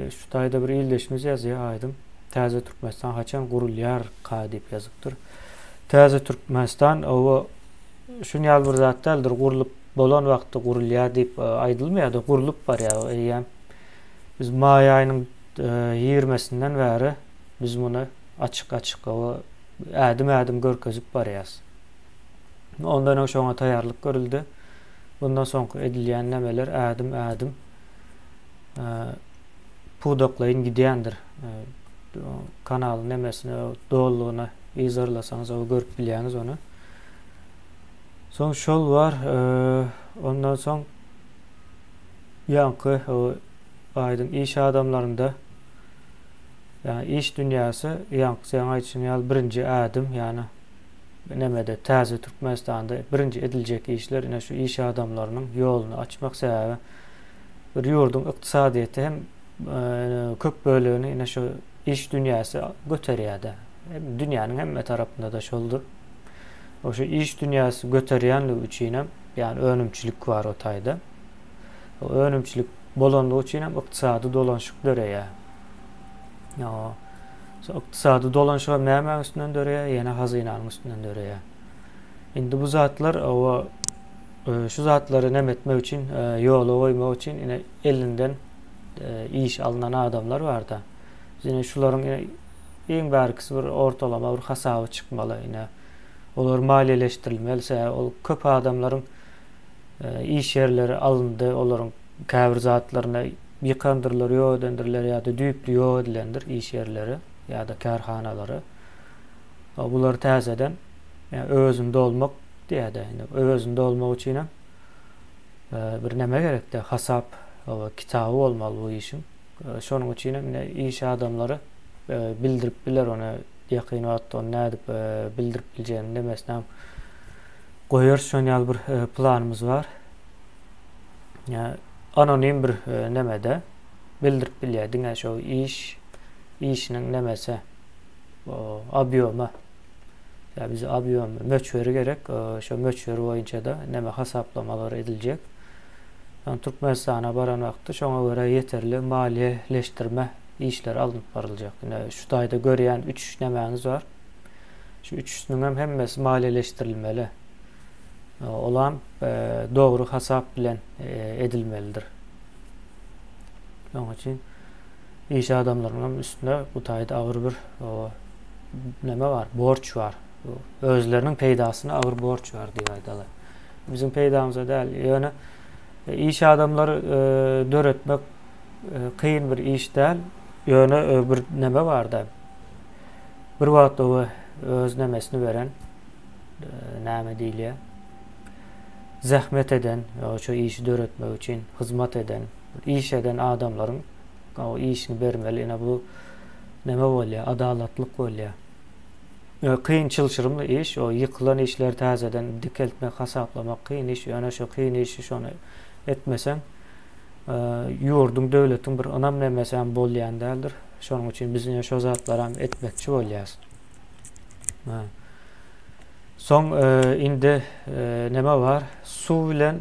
şu taýda bir ýyldaşymyz ýazýar aýdym. Täze Türkmenistan haçan gurulýar diýip ýazypdyr. Täze Türkmenistan o şunu ýaly bir zat däldir. Gurulup bolan wagtda gurulýar diýip aýdylmaýardy. Gurulup bar ýa. Biz maý aýynyň 20'sinden beri biz bunu açık o ädim görkezip barýas. Ondan şoňa taýýarlyk görüldi. Bundan soňky edilýän nemeler ädim pudoklaýyn gidýändir. Kanal nemesine dollugyna izarlasaňyz o görüp bilýäňiz onu. Soň şol var. Ondan soň ýaňky o aýdym iş adamlarynda Yani iş dünyası yankısayan için yal birinci adım yani nemede täze Türkmenistan'da birinci edilecek işler yine şu iş adamlarının yolunu açmak sebebi bir yurdun iktisadiyeti hem köp bölüğünü yine şu iş dünyası göteriyordu. Hem dünyanın hem tarafında da şoldur. O şu iş dünyası göteriyenliği için yani önümçülük var o tayda. O önümçülük bolanlığı için hem iktisadi dolanışık döreye. Ya iktisadi dolanışık məmən üstünden döreye, yine hazinanın üstünden döreye. Şimdi bu zatlar o şu zatları nemetmek için yolu koymak için yine elinden iş alınan adamlar var da. Yine şuların yine en barkısı bir ortalama bir hesabı çıkmalı yine. Olur maliyeleştirilmeli. O köp adamların iş yerleri alındı. Onların käbir zatlarına yıkandırılır, yo edendiriler ya da düýüplü yo edilendir iş yerleri ya da kärhanaları. Bular täzeden yani özünde olmak diýdi. Yani özünde olmak için bir neme gerekdi? Hasap, kitabı olmalı bu işin. Şonun için iş adamları bildirip biler onu yakın wagtda onu nädip bildirip bileceğini demesinem goýar şonýal bir planımız var. Yani anonim bir nemede bildirip bilýär şu işiniň nemesi o abioma ya bize abioma möçberi gerek şu möçberi boýunça da neme hasaplamalar ediljek. Yani Türkmenistan'a baran wagtda şoňa göre yeterli maliyeleştirme işler alınıp barılacak. Yani şu taýda görýän 3 nemäňiz var. Şu üçüsünün hemmesi maliyeleştirilmeli. Olan doğru hasap bilen edilmelidir. Onun için iş adamlarının üstünde bu taýda ağır bir neme var, borç var. Özlerinin peydasına ağır borç var diye aydalar. Bizim peydamıza değil. Yani iş adamları döretmek kıyın bir iş değil. Yani bir neme var da. Bir vaat o öz nemesini veren näme diýilýär? Zahmet eden, şu işi döretmek için hizmet eden, iş eden adamların o işini bermeli. Yani bu neme bolýar? Adalatlyk bolýar. Kıyın çılçırımlı iş, o yıkılan işler täzeden dikeltmek, hasaplamak kıyın iş. Yani şu kıyın işi şonu etmesen yurdun, döwletiň bir önam nemesi hem bolýan däldir. Şonuň üçin bizim şu zatlara etmekçi bolýas. Son indi neme var? Su bilen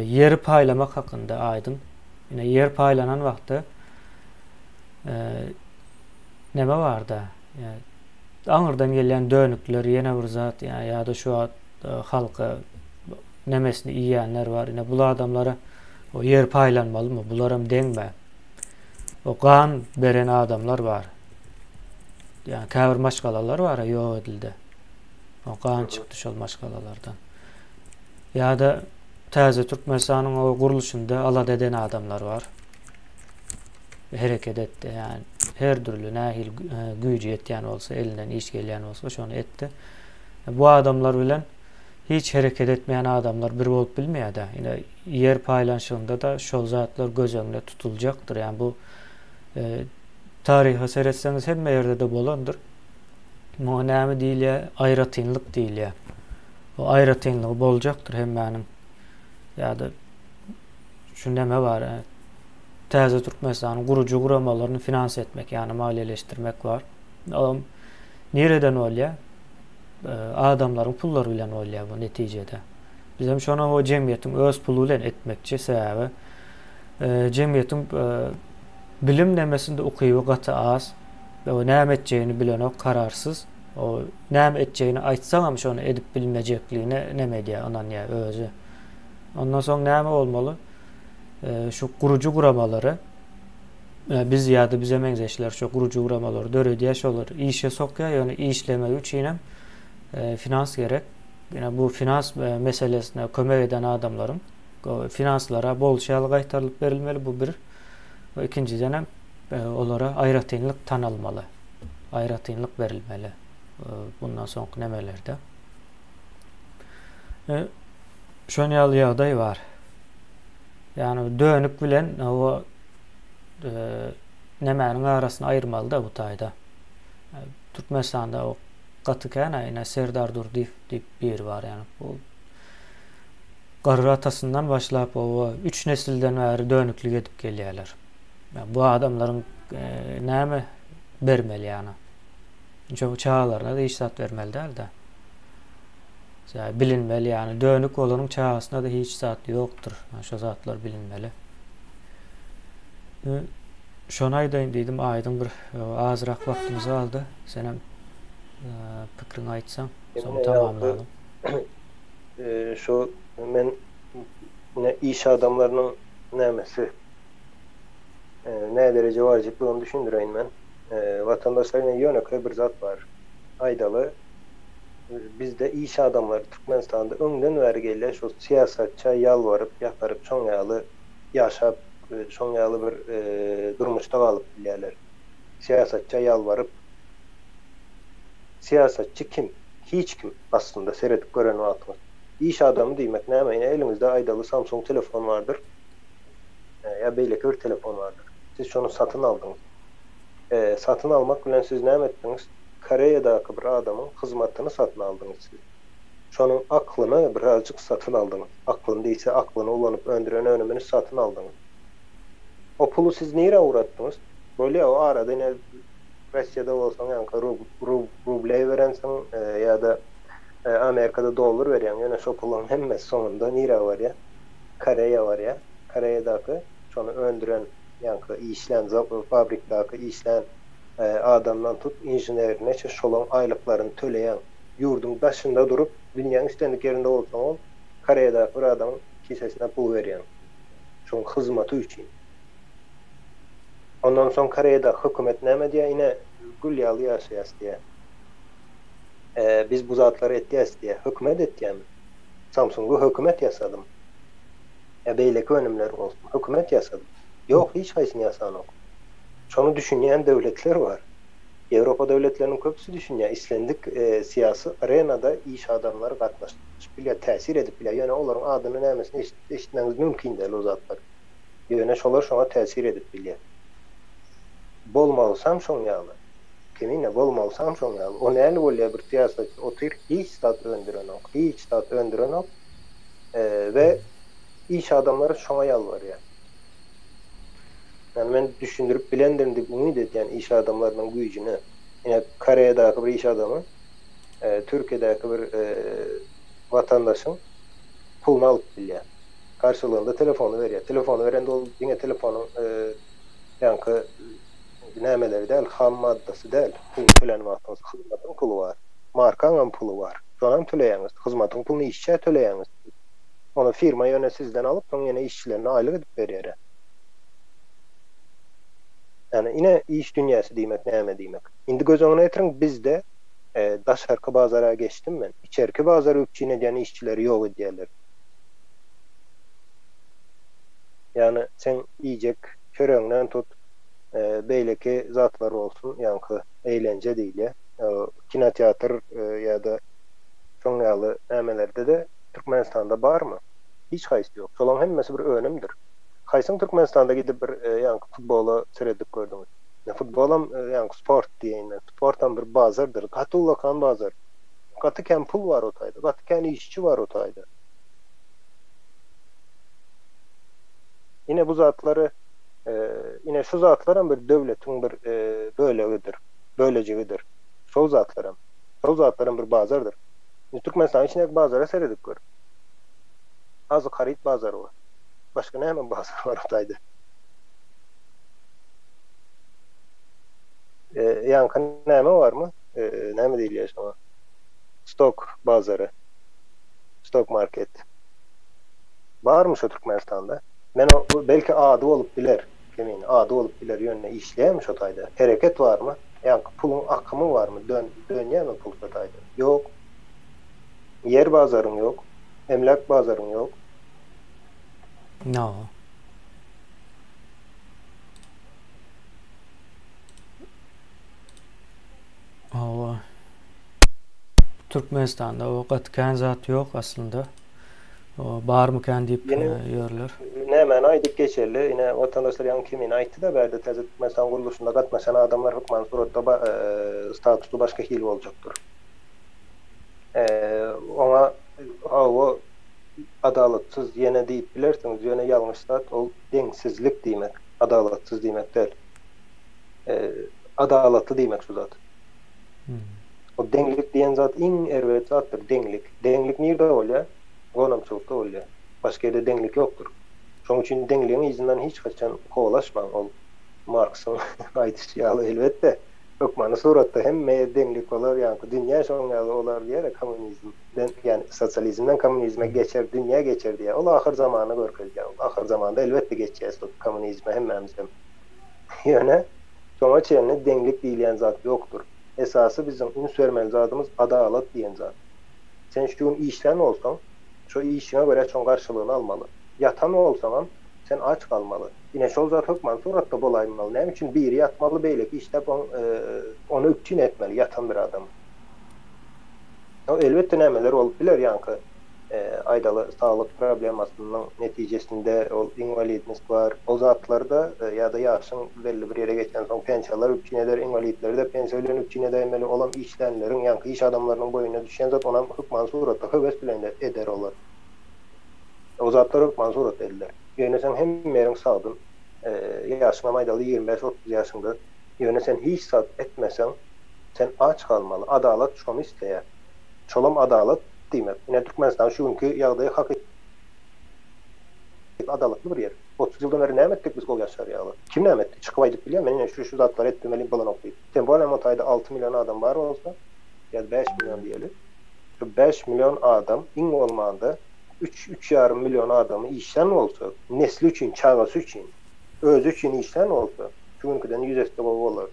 yer paylamak hakynda aydın. Yine yer paylanan wagtda neme var da? Yani aňyrdan gelen dönükler ýene bir zat yani ya da şu halka nemesini iýenler var. Yine bu adamlara o yer paylanmalı mı? Bularam deňme. O kan beren adamlar var. Yani käbir maşgalalar var ýok edildi. O kan çıktı şol maşgalalardan. Ya da täze Türkmenistanyň o guruluşunda alad eden adamlar var. Hereket etdi yani her türlü nähil güýji etýän bolsa, elinden iş gelýän bolsa şonu etdi. Bu adamlar bilen hiç hareket etmeyen adamlar bir bolup bilmeýär da. Yine yer paylanşygynda da şol zatlar göz öňünde tutuljakdyr. Yani bu tarihe seretseňiz hemme ýerde de bolandyr. Bu näme diýilýär? Aýratynlyk diýilýär. O aýratynlyk boljakdyr hemmäniň. Ýa-da şu näme bar? Täze Türkmenistanyň gurucu guramalaryny finans etmek, yani maliyeleştirmek var. O nereden bolýar? Adamların pulları bilen bolýar bu netijede. Biz hem şona o jemgyýetiň öz pulu bilen etmekçi sebäbi jemgyýetiň bilim nemesinde okuýy gaty az we o näme etjegini bilen o kararsız. O näme etjegini aýtsaňam şonu edip bilmejekligine neme diýär anan ýa özü. Ondan soň näme bolmaly? Şu gurucu guramalary biz ýa-da bize meňzeşler şu gurucu guramalary döredýär şolar işe sokýar, ýöne işlemek üçin finans gerek. Yani bu finans meselesine kömek eden adamların finanslara bol şeýle gaýtarylyp berilmeli bu bir. Ve ikinciden hem olara aýratynlyk tanalmaly. Aýratynlyk berilmeli. Bundan soňky nemelerde. Şonýal ýagdaý var. Yani dönük bilen o nemäniň arasynda aýyrmaly da bu taýda. Türkmenistanda o Gatıkana ýene Serdar Durdiýew diýip bir ýeri bar ýani. Bu garry atasyndan başlap o 3 nesilden bäri dönüklik edip gelýärler. Bu adamlaryň näme bermeli ýani. Çünki çağlarına da hiç zat vermeli däl de. Bilinmeli ýani dönük olanyň çağasynda da hiç zat ýokdur. Şo zatlar bilinmeli. Şonu aýdaýyn diýdim, aýdyň bir azrak wagtymyz aldy. Senem pikiriňi aýtsaň, soň tamamladyk. Şu men iş adamlarının nämesi ne derece wajyply onu düşündireyim men. Vatandaşlaryň ýönekä bir zat bar. Aýdaly bizde iş adamları Türkmenistanda öňden bäri gelýär, şu siyasatça ýalwaryp, ýakaryp, çoň ýaly ýaşap, çoň ýaly bir durmuşda galyp bilýärler. Siyasatça ýalwaryp. Siyasatçı kim? Hiç kim aslında seyredip gören wagtymyz. İş adamı diýmek näme? Ýene elinizde aýdaly Samsung telefon vardır. Ya beýleki bir telefon vardır. Siz şonu satın aldyňyz. Satın almak bilen siz näme etdiňiz? Koreýadaky bir adamyň hyzmatyny satyn aldyňyz siz. Şonuň aklyny birazjyk satyn aldyňyz. Aklyn diýse aklyny ulanyp öndüren önümini satyn aldyňyz. O pulu siz näme uğratdyňyz? Böyle o arada ýene Russiýada bolsaň ýa-ni ruble berensiň ýa-da Amerikada dolar berýän, ýene şo pulun hemmesi soňunda näme bar ýa? Koreýa bar ýa. Koreýadaky şonu öndüren ýa-ni işlen fabrikdaky işlen adamdan tut injenerine şolon aýlyklaryny töleýän ýurdun başynda durup dünýäniň üstenlik ýerinde bolsaň ol Koreýadaky bir adamyň kisesine pul berýän. Şoň hyzmaty üçin. Ondan soň Koreýada hökümet näme diýär? Ine gül ýaly ýaşaýas diýär. Biz bu zatları etdiýäs diýär. Hökümet etdiýärmi? Samsung'u hökümet ýasadym. Beýleki önümler bolsun. Hökümet ýasadym. Ýok, hiç haýsyny ýasanok. Şonu düşünýän döwletler bar. Ýewropa döwletleriniň köpüsi düşünýär. İslendik siyasi arenada iş adamlary gatnaşyp bilýär, täsir edip bilýär. Ýöne olaryň adyny nämesini eşitmäňiz mümkin däl o zatlar. Ýöne şolar şoňa täsir edip bilýär. Bolmalysam şoň ýaly. Kiminle bolmalysam şoň ýaly. O näme bolýar bir siýasatçy otyr hiç zat öndürenok, hiç zat öndürenok we iş adamlary şoňa ýalbarýar. Yani men düşündürüp bilendirim diýip umyt etýän iş adamlarynyň güýjüni. Ýene Koreýadaky bir iş adamy Türkiýedeki bir vatandaşyň pulunu alyp bilýär. Karşılığında telefonu berýär. Telefonu berende ol ýene telefonuň ýa-ni nämeleri däl, ham maddasy däl. Pul tölenip atýan hyzmatyň pulu bar. Markaňyň pulu bar. Şonam töleýäňiz. Hyzmatyň puluny işçiye töleýäňiz. Onu firma ýöne sizden alyp, soň ýene işçilerine aýlyk edip berýär. Yani ine iş dünyası diýmek näme diýmek. Indi göz oňuna getiriň bizde daşarky bazara geçdim men. İçerki bazar ökçüne diýen işçileri ýok edýärler. Yani sen iýjek köreňden tut beýleki zatlar bolsun, ýa-ni eýlence diýilýär. Kinoteatr ýa-da şoň ýaly nämelerde de Türkmenistanda barmy? Hiç haýsy ýok. Şolaryň hemmesi bir önümdir. Haýsyň Türkmenistanda gidip bir ýa-ni futbola seredip gördüňiz. Futbolam ýa-ni sport diýen, sportdan bir bazardyr. Gatylakan bazar. Gatykän pul bar o taýda. Gatykän işçi bar o taýda. Ine bu zatlary ine şu zatlaram bir döwletiň bir bölegidir. Bölejigi. Şol zatlaram bir bazardyr. Türkmenistan içindeki bazara seredip gör. Azı Harit bazarı var. Başka näme bazar var o taýda. Ýa-ni näme barmy? Näme diýilýär şoňa? Stok bazary. Stok market. Barmy şu Türkmenistanda? Men o belki ady bolup biler. Kimin ady bolup biler ýönüne işleýärmi şo taýda? Hereket barmy? Ýa-ni pulun akymy barmy? Dönýärmi pul şo taýda? Ýok. Yer bazaryň ýok. Emlak bazaryň ýok. No. Türkmenistan'da o gatykän zat ýok aslında. O bar mı kendi Yine yorlar. hemen aydık geçerli. Yine vatandaşlar yan kimin aytı da verdi. Teze Türkmenistan kuruluşunda katmaşan adamlar hükman suratta statusu başka hili olacaktır. Ona o adalatsız yine deyip bilirsiniz. Yine yanlış zat o dengsizlik demek. Adalatsız demek değil. Adalatlı demek şu zat. O denglik diyen zat en ervet zattır. Denglik. Denglik nerede oluyor? Gonamçılıkta oluyor. Başka yerde denglik yoktur. Şunun için dengliğin izinden hiç kaçan kovalaşman. O Marx'ın aytışyalı elbette. Hükmanı suratta hem denglik olar yani dünya şonyalı olar diyerek komünizmden yani sosyalizmden komünizme geçer, dünya geçer diye. O ahir zamanı görkez ya. Ahir zamanda elbette geçeceğiz komünizme hemmemizden. Yani sonra çeyne denglik diyen zat yoktur. Esası bizim ünüs vermeli zatımız adalet diyen zat. Sen şu işten olsan, şu işine göre çok karşılığını almalı. Yatan olsan sen aç kalmalı. Yine şol zat hükman suratta bolaymalı. Ne için biri yatmalı beylik işte onu üçün etmeli yatan bir adam. O elbette nemeler olup bilir yankı. Aydalı sağlık problemasının neticesinde o invalidiniz var. O zatlarda ya da yaşın belli bir yere geçen son pensiyalar üçün eder, invalidleri de pensiyaların üçün edemeli olan işlenlerin yankı iş adamlarının boyuna düşen zat ona hükman suratta hıves bilen eder olur. O zatlar hükman surat ederler. Yani sen hem merin sağdın, yaşına maydalı 25-30 yaşında, yani sen hiç sağd etmesen, sen aç kalmalı. Adalet şunu isteyer. Çolum adalet demek. Yine Türkmenistan şu günkü yağdayı hak ettik. Adaletli bir yer. 30 yıldan beri ne ettik biz gol yaşar yağlı? Kim ne ettik? Çıkıvaydık biliyor musun? Yine şu zatlar etmemeliyim falan okuyup. Sen bu alemotayda 6 milyon adam var olsa, ya da 5 milyon diyelim. Şu 5 milyon adam in olmanda 3,5 milyon adamı işten olsa, nesli için, çağası için, öz için işten olsa, şu günküden 100 esnaf olurdu.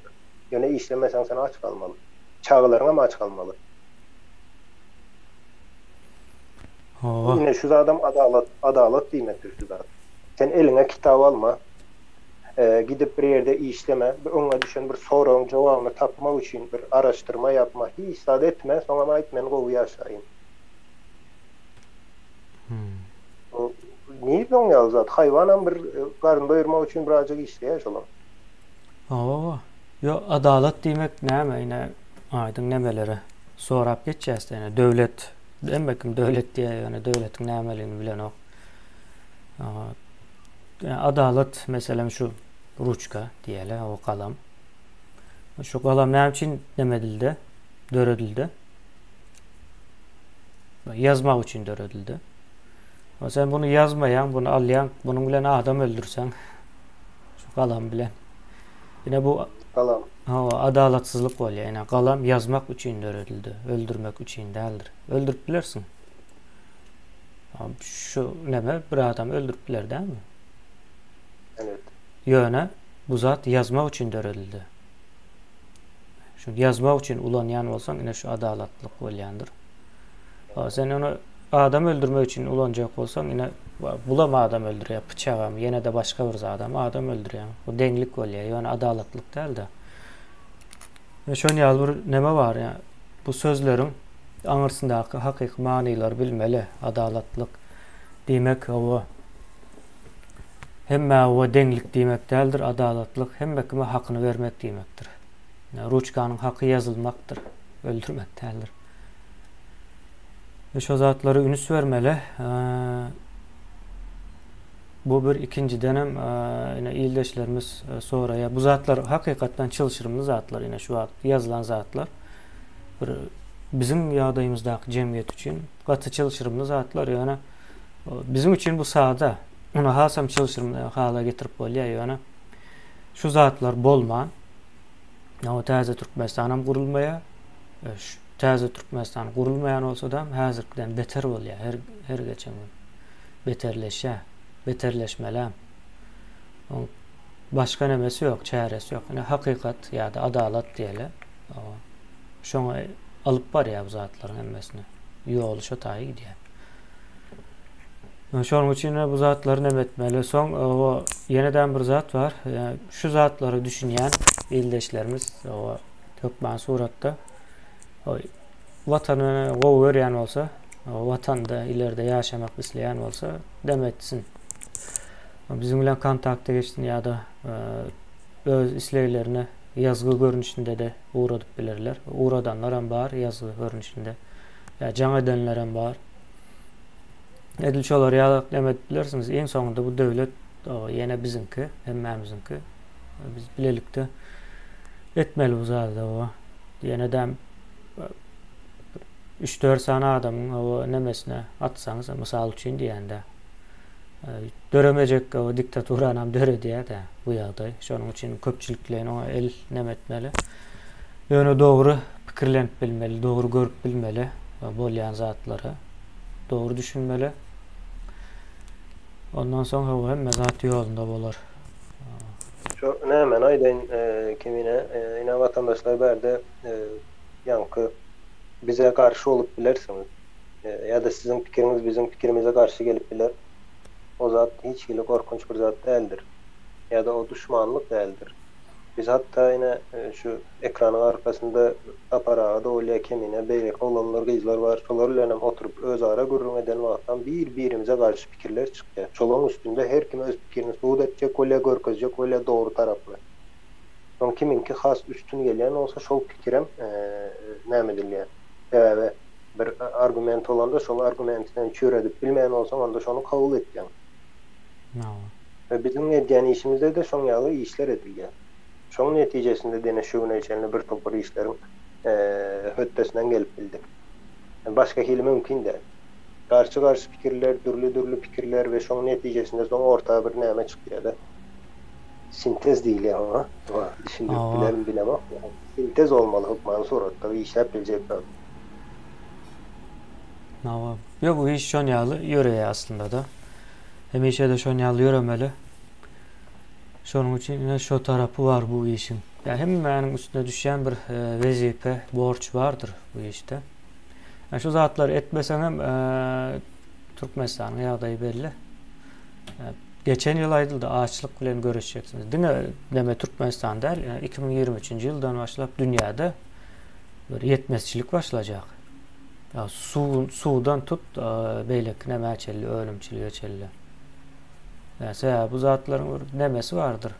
Yani işlemesen sen aç kalmalı. Çağlarına mı aç kalmalı? Yine şu adam adalet demektir şu adam. Sen eline kitap alma, gidip bir yerde işleme, ona düşen bir sorun cevabını tapmak için bir araştırma yapma, hiç istat etme, sonra etmen kovuyu aşağıyım. Niye don ya zat? Hayvanan bir karın doyurmak için birazcık işleyiş olan. Yo adalet demek näme yine aydın nemelere sorap geçeceğiz yani devlet demekim devlet diye yani devletin nämeliğini bilen o. Yani adalet mesela şu ruçka diyeler o kalam. Şu kalam ne için demedildi? Döredildi. Yazmak için döredildi. Sen bunu yazmayan, bunu alayan, bunun bilen adam öldürsen şu kalam bilen. Yine bu kalam. Adalatsızlık oluyor. Yani kalam yazmak için döredildi. Öldürmek için değildir. Öldürüp bilirsin. Şu neme bir adam öldürüp bilir değil mi? Evet. Yöne bu zat yazmak için döredildi. Şu yazmak için ulanyan olsan yine şu adalatlık olayandır. Sen onu adam öldürmek için ulanacak olsan yine bulama adam öldürüyor. Bıçağım yine de başka bir adam öldürüyor. O denglik oluyor. Yani adaletlik değil de. Ve şöyle bir neme var ya. Bu sözlerin anırsındaki hakiki maniler bilmeli. Adaletlik demek o. Hem o denglik demek değildir. Adaletlik hem kime hakkını vermek demektir. Yani ruçkanın hakkı yazılmaktır. Öldürmek değildir. Ve şu zatları ünüs vermeli. Bu bir ikinci dönem yine ildeşlerimiz sonra ya bu zatlar hakikaten çalışırımlı zatlar yine şu yazılan zatlar bizim yağdayımızdaki cemiyet için katı çalışırımlı zatlar yani bizim için bu sahada onu hasam çalışırımlı hala getirip oluyor yani şu zatlar bolman o taze Türkmenistan'ım kurulmaya taze Türkmenistan kurulmayan olsa da hazırdan beter oluyor her geçen gün beterleşmeler. Başka nemesi yok, çaresi yok. Yani hakikat ya da adalet diyelim. Şunu alıp var ya bu zatların emmesine. Yolu şu tayi gidiyor. Şunun için bu zatları nemetmeli. Son o yeniden bir zat var. Yani şu zatları düşünen ildeşlerimiz o hükmen suratta o vatanını o veren olsa o vatanda ileride yaşamak isteyen olsa demetsin. Bizim bilen kontakta geçtin ya da öz isleýlerini yazgı görünüşünde de uğradıp bilirler. Uğradanlar hem bar yazgı görünüşünde. Ya jaňa edenler hem bar. Edilçolar ya demet bilirsiniz. En sonunda bu devlet yine bizimki, hemmemizinki. Biz bilelikde etmeli bu zada o. Yine de 3-4 sene adamın o nemesine atsanız misal üçün diýende döremejek o diktatura nam döre diýär de bu ýagdaý. Şonuň üçin köpçüliklerini o el nemetmeli. Ýöne dogry pikirlenip bilmeli, dogry görüp bilmeli bolýan zatlary. Dogry düşünmeli. Ondan soňra o hemme zat ýolunda bolar. Şu nämen aýdaýyn kimine ine vatandaşlar berde yankı bize karşı olup bilersiniz. Ya da sizin fikriniz bizim fikrimize karşı gelip biler. O zat hiç gibi korkunç bir zat değildir. Ya da o düşmanlık değildir. Biz hatta yine şu ekranın arkasında aparağı da olya kemine beyrek olanlar gizler var. Şolarla oturup öz ara gurrun eden vaktan birimize karşı fikirler çıkıyor. Çolağın üstünde her kim öz fikirini suud edecek, olya görkezecek, olya doğru taraflı. Son kiminki has üstün gelen olsa şol fikirem näme dilýär. Ve bir argument olanda şol argumentinden çür edip bilmeyen olsa onda şonu kabul etýän. Ve bizim edýän işimizde de şoň ýaly işler edilýär. Şoň netijesinde dene şuwna içerisinde bir topur işlerin höttesinden gelip bildik. Yani başka hili mümkin de. Karşı fikirler, dürlü fikirler ve şoň netijesinde soň ortağa bir näme çykýar da. Sintez değil ama. Düşündürüp bilerim bilemem. Sintez olmalı hukman suratda ve işlep bilecek. Yo bu iş şon ýaly ýöre aslında da. Hemişe de şon ýaly ýöremeli. Şonuň üçin ine şo tarapy var bu işin. Yani hemmenin üstüne düşen bir vezipe, borç vardır bu işte. Yani şu zatlar etmesen hem Türkmenistan'ın ýagdaýy belli. Geçen yıl aydıldı ağaçlık bilen görüşeceksiniz. Deme Türkmenistan değil, yani 2023. yıldan başlayıp dünyada böyle yetmezçilik başlayacak. Ya sudan tut beylek nemeçelli, ölümçülüğe çelli. Yani bu zatların nemesi vardır.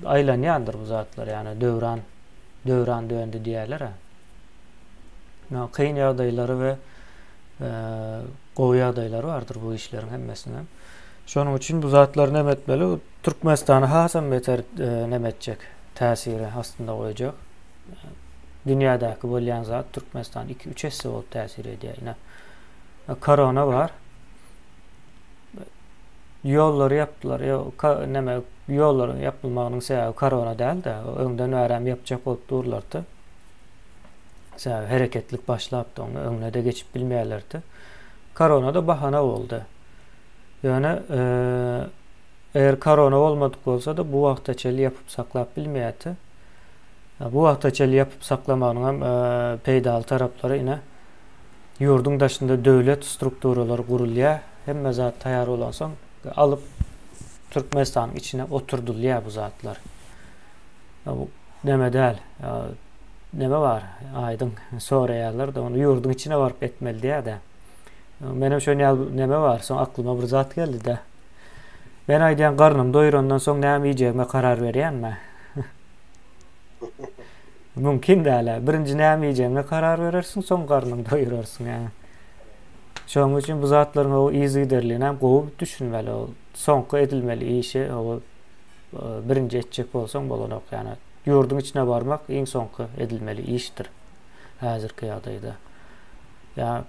Aylanyandır bu zatlar yani dövran döndü diýerler ha. Ya kıyın ýagdaýlary ve gowy ýagdaýlary vardır bu işlerin hemmesine. Şonuň üçin bu zatlar nemetmeli, Türkmenistany hasam beter nemetjek täsiri aslında goýajak. Dünyadaky bolýan zat Türkmenistan 2-3 esse bolup täsir edýär. Korona var. Ýolları yapdylar. Ýolların yapylmagynyň sebäbi korona däl de, öňden öňem yapjak bolup durlardy. Hereketlik başlapdy, onu öňüne de geçip bilmeýärlerdi. Korona da bahana oldu. Yani eğer korona olmadık olsa da bu wagtaçaly yapıp saklap bilmeýärdi. Bu wagtaçaly yapıp saklamagyň hem peýdaly taraplary ine ýurdun daşynda döwlet strukturalary gurulýar. Hemme zat taýýar olansoň alıp Türkmenistanyň içine oturdulýar bu zatlar. Bu neme däl. Neme var? Aydın soraýarlar da onu ýurdun içine barıp etmeli diýär de. Benim şöyle neme var? Son aklıma bir zat geldi de. Ben aýdýan garnym doýur, ondan soň näme ýejegime karar berýänmi? Mümkin däl. Birinji näme ýejegime karar berersiň, soň garnyň doýurarsyň ýa. Şoň üçin bu zatlaryň o iziderliğini hem gowy düşünmeli, o soňky edilmeli işi o birinji etjek bolsaň bolanok ýani. Ýurdun içine barmak iň soňky edilmeli işdir. Häzirki ýagdaýda. Ya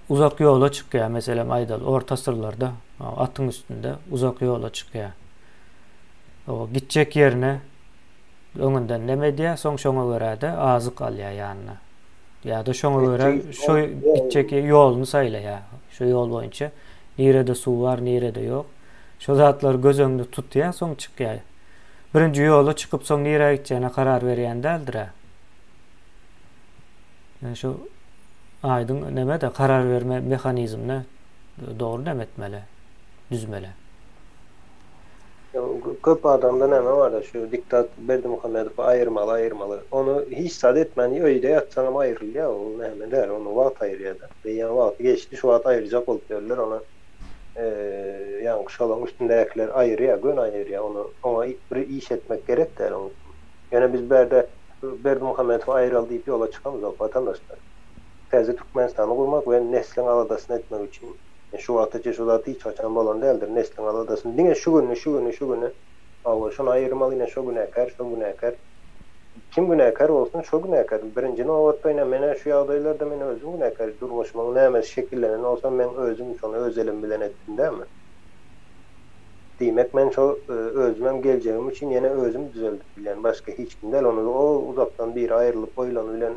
uzak ýola çykýar, meselem aýdal orta asyrlarda atyň üstünde uzak ýola çykýar. O gitjek ýerine öňünden neme diýär, şoňa görä de azyk alýar ýanyna. Ya da şoňa görä şo gitjek ýoluny saýlaýar. Şo ýol boýunça nirede suw var, nirede ýok. Şo zatlar göz öňünde tutýar, soň çykýar. Birinji ýola çykyp soň nirä gitjegine karar berýän däldir. Yani şu aydın neme de karar verme mehanizmini doğru demetmeli, düzmeli. köp adamda näme var da şu diktat Berdimuhamedov ayırmalı. Onu hiç sad etmeni öýde ýatsaňam aýrylýar. O näme der? Onu wagt aýrýar da. Beýan wagt geçdi, şu wagt aýrjak bolup derler ona. Yani şolan üstündekiler aýrýar, gün aýrýar. Ona bir iş etmek gerek der onu. Yani biz Berdimuhamedov aýryldy diýip yola çykamyz vatandaşlar. Täze Türkmenistany gurmak we neslin aladasyny etmek üçin şu wagtça hiç açan bolan däldir. Neslin aladasyny. Diňe şu günü awa şonu aýyrmaly ine şu günäkär. Kim günäkär bolsun şu günäkär. Birincini o wagtda mene şu ýagdaýlarda mene özüm günäkär durmuşyň näme şekillenen olsa men özüm şonu öz elim bilen etdim dämi? Diýmek men şu özümem geljeğim üçin ýene özüm düzeltip bilen başga hiç kim däl. Onu o uzakdan bir aýrylyp boýlanyp bilen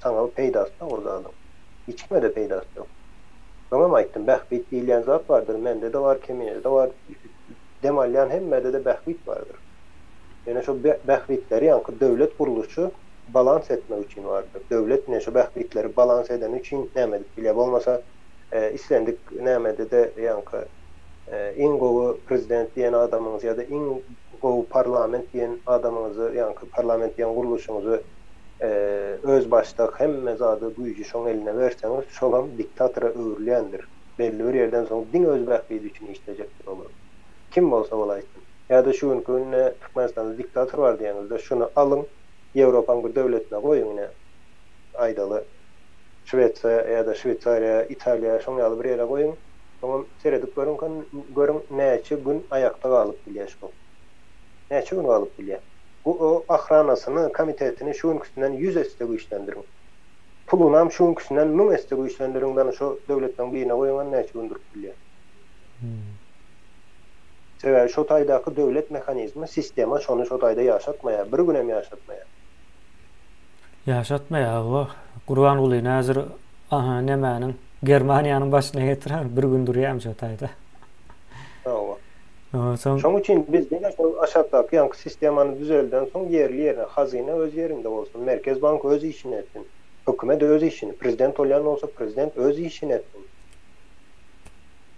saňa peýdasy orada. Hiç kime de peýdasy ýok. Ama aýtdym, bähbit diýilen zat bardyr. Mende de var, kimine de var. Demalyan hemmede de bähbit bardyr. Yani şu bähbitleri ýa-ni döwlet guruluşy balans etmek üçin bardyr. Döwlet ne şu bähbitleri balans eden üçin näme bile bolmasa islendik nämede de ýa-ni iň gowy prezident diýen adamyňyz ýa-da iň gowy parlament diýen adamyňyzy ýa-ni parlament diýen guruluşyňyzy öz başdak hemme zady güýji şoň eline berseňiz şolam diktatora öwürlendir. Belli bir ýerden soň diň öz bähbidi üçin işlejekdir olar. Kim bolsa bolaýsyn. Ýa-da şu günü Türkmenistanda diktator bar diýeniňizde şunu alyň Ýewropaň bir döwletine goýun ine aýdaly Şwetsiýa ýa-da Şweýçariýa, Italiýa şoň ýaly bir ýere goýun. Soňra seredip görün näçe gün aýakda galyp bilýär şol. Näçe gün galyp bilýär. Bu ahranasyny, komitetini şu ünküsünden 100 esde güýçlendirin. Pulunam şu ünküsünden 1000 esde güýçlendirin şu döwletden birine goýan näçe gün durup bilýär. Sebäbi şu taýdaky döwlet mehanizmi, sistema şonu şu taýda ýaşatmaýar, bir günem ýaşatmaýar. Ýaşatmaýar o. Gurban Uly näzir nämäniň Germaniýanyň başyna getirer, bir gün durýarmy şu taýda. Şoň üçin biz aşatdaky ýa-ni sistemany düzelden soň ýerli hazyna öz ýerinde bolsun, Merkez Bank öz işini etsin, hökümet öz işini, prezident bolýan bolsa prezident öz işini etsin.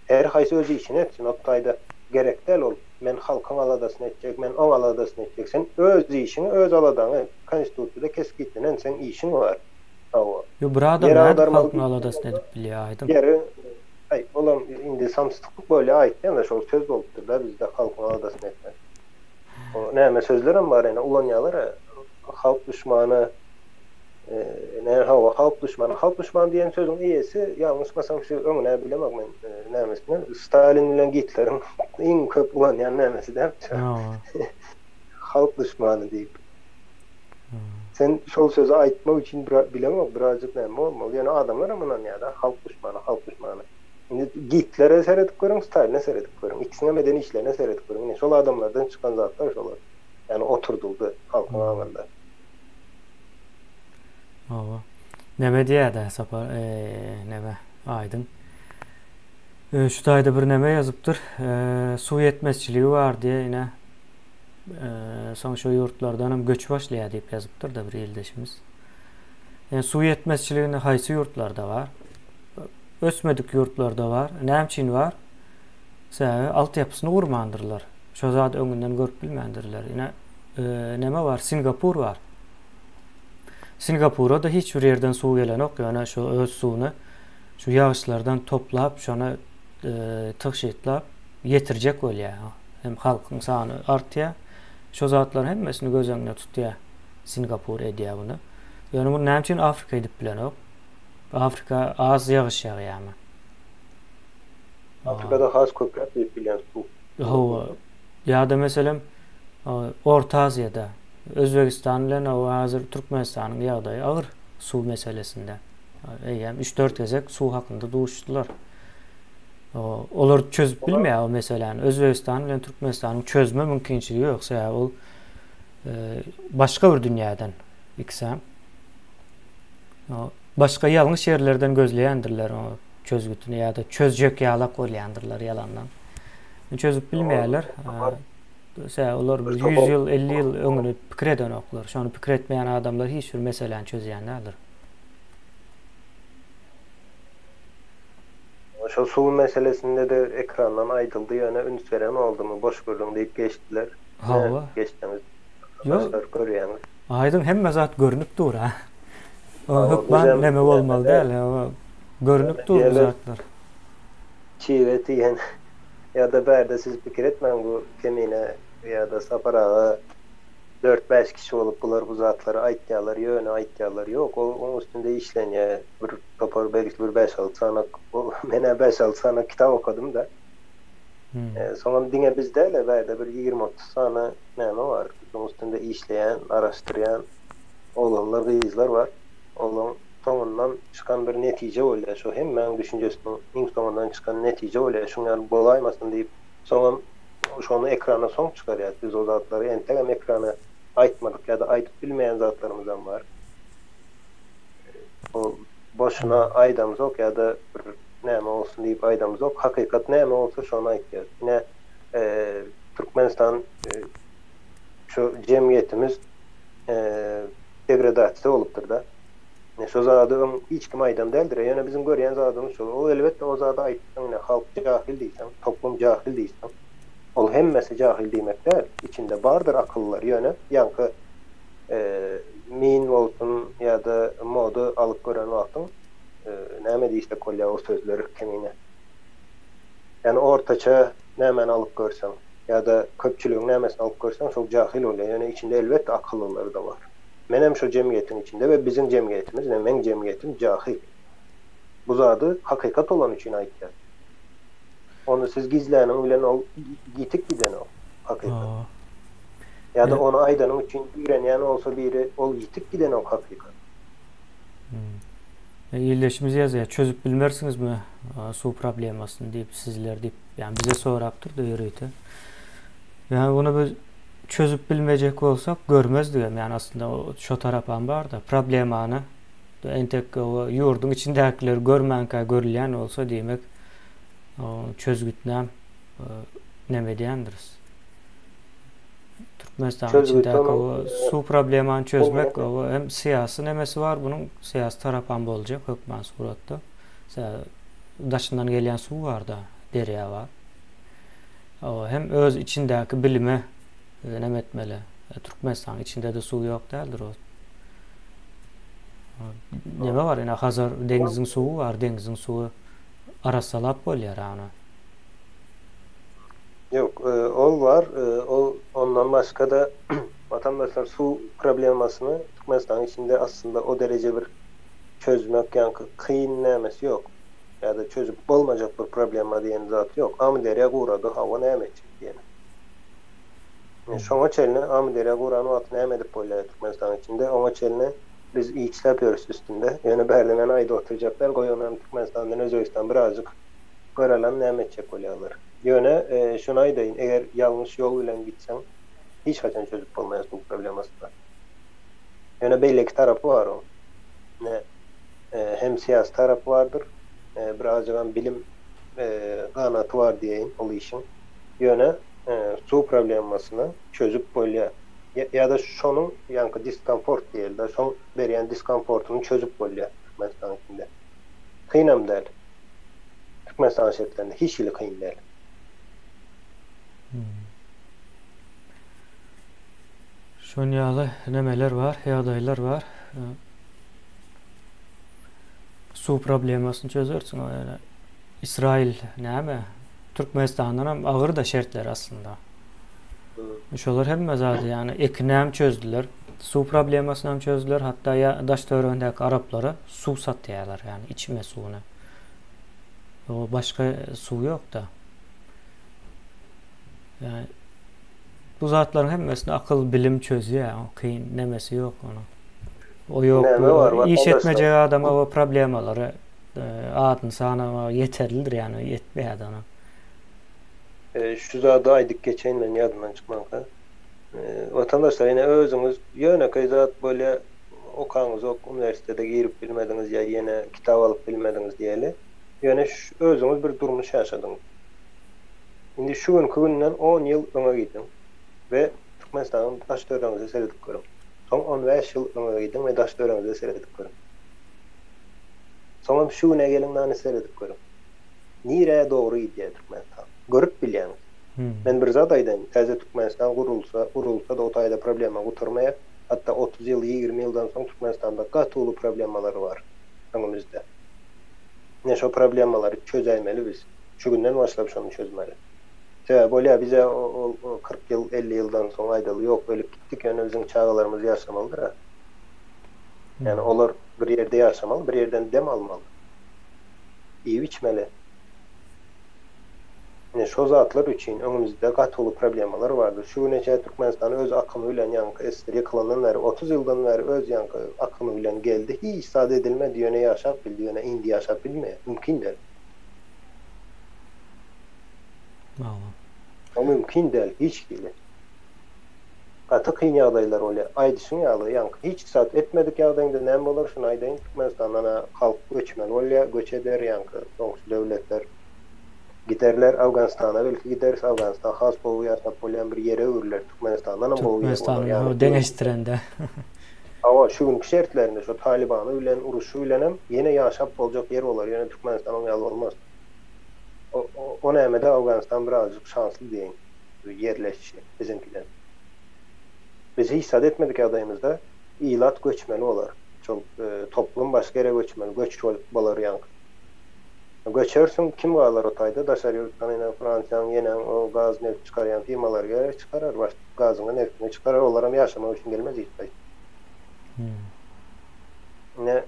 Her haýsy öz işini etsin, o taýda gerek däl ol. Men halkyň aladasyny etjek, men oň aladasyny etjek. Sen öz işini öz aladaňy konstitusiýada kesgitlenen sen işin var. Yo burada halkyň aladasyny edip bilýär aýdym. Olam indi samsızlık böyle aýtdy da şol söz bolupdyr da bizde halkyň aladasyny etmek. O näme sözlerim bar ene ulanýalar halk düşmanı halk düşmanı diýen sözüň eýesi ýalňyşmasam şu öňüne bilemek men nämesini Stalin bilen Hitler'iň iň köp ulanýan nämesi de halk düşmanı diýip. Sen şol sözü aýtmak üçin bilemek birazcık näme bolmaly. Ýani adamlar aman ýa-da halk düşmanı. Hitler'e seyredip görün, Stalin'e seyredip görün. İkisine medeni işlerine seyredip görün. Yine şol adamlardan çıkan zatlar şolar. Yani oturduldu halkın ağında. Näme diýär sapar, näme aýdym. Şu taýda bir näme ýazypdyr. Su ýetmezçiligi bar diýe ine soň şu ýurtlardan göç başlaýar diýip ýazypdyr da bir ýeldeşimiz. Su ýetmezçiligini haýsy ýurtlarda bar? Ösmedik ýurtlarda bar. Näme üçin bar? Sebäbi altyapysyny gurmandyrlar. Şo zat öňünden görüp bilmändirler. Ine näme bar? Singapur bar. Singapurda da hiç bir yerden su gelen yok. Yani şu öz suunu şu yağışlardan toplap şuna tıkşitlap yetircek oluyor. Hem halkın sağını artıyor. Şu zatlar hemmesini göz önüne tutuyor. Singapur ediyor bunu. Yani bu ne için Afrika edip bilen yok. Afrika az yağış yağıyor ama. Afrika'da has köpek edip bilen su. Ya da mesela Orta Asya'da Özbekistan ile hazır Türkmenistan'ın yağdığı ağır su meselesinde. Yani 3-4 gezek su hakkında duştular. Olur çözüp bilmiyor o meselenin. Özbekistan ile Türkmenistan'ın çözme mümkünçiliği yoksa ya o başka bir dünyadan iksem. Başka yanlış yerlerden gözleyendirler o çözgütünü ya da çözecek yağlak olayandirler yalandan. Çözüp bilmeyenler. Olar 100 yıl, 50 yıl öňüne pikir eden oklar. Şonu pikir etmeyen adamlar hiç bir meseleni çözeýänlerdir. şu su meselesinde de ekrandan ayrıldı yöne üns veren oldu mu boş gördüm deyip geçtiler. Ne Hava. geçtiniz? Yo, Arkadaşlar görüyorsunuz. aydın hemme zat görünüp dur ha. O Ama hükman bizim neme olmalı değil. O görünüp dur bu diğerler zatlar. çiğveti yen ya da berde siz fikir etmen bu kemine ya da saparağa 4-5 kişi olup bu zatları aytyalar yöne aytyalar yok. Onun üstünde işleniyor. Bir topar belki bir 5-6 sana mene 5-6 sana kitap okudum da. Sonra dine bizde öyle berde bir 20-30 sana neme var. Onun üstünde işleyen, araştıran oğlanlar, kızlar var. Olan sonundan çıkan bir netice oluyor. Şu hem ben düşüncesinin ilk sonundan çıkan netice oluyor. Şunlar bolaymasın deyip sonra şunu ekrana son çıkarıyor. Biz o zatları entegam ekrana aytmadık ya da aytıp bilmeyen zatlarımızdan var. O boşuna aydamız yok ya da neme olsun deyip aydamız yok. Hakikat neme olsa şuna aytıyoruz. Yine Türkmenistan şu cemiyetimiz degradasiya olupdur da. Şu zadı hiç kim aydam değildir. Yani bizim göreyen zadımız şu. O elbette o zada aytsan yine halk cahil değilsen, toplum cahil değilsen. Ol hemmesi cahil demek değil. İçinde bardır akıllar yönü. Yankı min olsun ya da modu alıp gören vaktin näme diýse kolya o sözleri kemine. Yani ortaça nämen alıp görsen ya da köpçülüğün nämesini alıp görsen çok cahil oluyor. Yani içinde elbette akıllıları da var. Menem şu cemiyetin içinde ve bizim cemiyetimiz, men cemiyetim cahil. Bu zadı hakikat olan için aittir. Onu siz gizleyenin bilen ol, yitik giden o hakikat. Ya da onu aydanın için öğrenyen olsa biri ol yitik giden o hakikat. İyileşimiz yazıyor. Çözüp bilmersiniz mi su problemasını deyip sizler deyip yani bize soraptır da yürüytü. Yani bunu biz çözüp bilmeyecek olsak görmezdik yani aslında o şu tarafan var da problemanı entek o yurdun içindekiler görmenka görülen olsa demek o çözgütnem neme diýendiriz. Türkmenistan içindeki o su problemini çözmek o hem siyasi nemesi var bunun siyasi tarafan bolacak hükmen suratda. Daşından gelen su var da derya var. O hem öz içindeki bilime nem etmeli. Türkmenistan içinde de su yok değildir o. Neme var yine Hazar denizin suyu var. Denizin suyu arasalap bolýar ana. Yok, o var. Ondan başka da vatandaşlar su problemasını Türkmenistan içinde aslında o derece bir çözmek yani kıyın nemesi yok. Ya da çözüp olmayacak bir problema diyen zat yok. Amderiye uğradı hava nemetçik diyelim. Şoňa çeline Amderiye uğranı atına emedip bolýar Türkmenistan içinde. Oňa çeline biz iç yapıyoruz üstünde. Yani Berlin'e ayda oturacaklar. Goýanlar Türkmenistan'dan Özbegistan birazcık görelen nemetçek bolýarlar. Yöne şuna aydayın, eğer yanlış yol ile gitsen hiç kaçan çözüp olmayasın bu probleması var. Yöne belli tarafı var o. Hem siyasi tarafı vardır, birazcık bilim kanatı var diyeyim o işin. Yöne su problemasını çözüp bolýar. Ya da şonun yankı diskomfort diýil da, şon berýän diskomfortunu çözüp bolýar Türkmenistan içinde. Kynam däl. Türkmenistan şertlerinde hiç ile kyn däl. Şonyalı nemeler var, ýagdaýlar var. Su problemasını çözersin o yani. İsrail näme? Türkmenistan'dan hem ağır da şertler aslında. Şolar hemme zady yani ekinem çözdüler. Su problemasını hem çözdüler. Hatta ya Daşdöwründäki Araplara su satýarlar yani içme suwuny. O başka su yok da. Yani bu zatların hemmesini akıl bilim çözüyor. O kıyın nemesi yok onu. O yok. İş etmeyecek adama o problemaları adın sana yeterlidir yani yetmeýär ona. Şu zada aydık geçen ben yadımdan çıkmanka. Vatandaşlar yine özünüz yöne kayzat böyle okanız ok üniversitede girip bilmediniz ya yine kitap alıp bilmediniz diyeli. Yani özünüz bir durmuş yaşadınız. Şimdi şu günden 10 yıl öňe gittim ve Türkmenistan'ın Daşdöwrüňizi seyredip görüm. Son 15 yıl öňe gittim ve Daşdöwrüňizi seyredip görüm. Sonra şu güne gelin nany seyredip görüm. nire doğru diye Türkmenistan. Görüp bilýän. Men bir zat aýdym, täze Türkmenistan gurulsa da o taýda problema guturmaýar. Hatta 30 ýyl, 20 ýyldan soň Türkmenistanda gatyly problemalary bar öňümizde. Ne şu problemalary çözäýmeli biz. Şu günden başlap şonu çözmeli. Sebäbi bolýar bize o 40 ýyl, 50 ýyldan soň aýdaly ýok ölüp gitdik, ýöne bizim çağalarymız ýaşamalydyr. Yani olar bir ýerde ýaşamaly, bir ýerden dem almaly. İyi içmeli. Ne şu zatlar üçin öňümizde gatyly problemalar bardyr. Şu neçe Türkmenistan öz akymy bilen ýanky esleri kılından beri 30 ýyldan beri öz ýanky akymy bilen geldi. Hiç isade edilmedi, ýöne ýaşap bildi, ýöne indi ýaşap bilmeýär. Mümkin değil. O mümkin değil, hiç değil. Gatı kıyın ýagdaýlar bolýar. Aýdyşyň ýaly ýanky hiç isade etmedik ýagdaýynda näme bolar şunu aýdaýyn. Türkmenistandan halk göçmen bolýar, göç eder ýanky soňky döwletler giderler Afganistana, belki gideriz Afganistan has boğu ýaşap bolýan bir ýere öwürler Türkmenistandan boğu ýaşap. Yani deňeşdirende. Awa şu günkü şertlerinde şu Talibany bilen uruşy bilen hem ýene ýaşap boljak ýer bolar. Ýöne Türkmenistanyň ýaly bolmaz. O näme-de Afganistan birazjyk şansly diýin. Yerleşişi bizimkiler. Biz hiç isade etmedik ýagdaýymyzda ilat göçmeli olar. Çok toplum başga ýere göçmeli, göç bolar ýanky. Göçersin kim galar o taýda daşar ýurtdan ýene Fransiýanyň ýene o gaz neft çykarýan firmalar gelir çykarar, başga gazyny neftini çykarar, olaram ýaşamak üçin gelmez hiç. Ne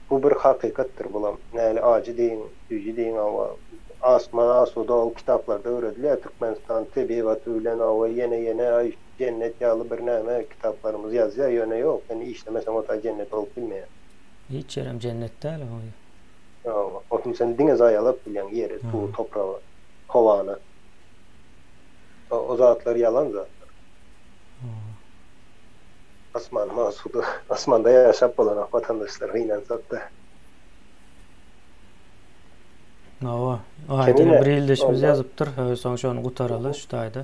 bu bir hakykatdyr bulam. Näli acı diýin, düýji diýin awa asman asuda o kitaplarda öğrediler. Türkmenistan tebiatı bilen awa ýene cennet ýaly bir näme kitaplarymız ýazýar, ýöne ýok. Yani işlemesem o taýda cennet bolup bilmeýär. Hiç ýerim cennet däl o. Otum sen diňe zaýalap bilýän ýeri, bu topragy, howany. O zatlar ýalan zatlar. Asman masudu, asmanda ýaşap bolan watandaşlar ýynan satda. Aýdyň bir ýyldaşymyz ýazypdyr, soň şonu gutaraly şu taýda.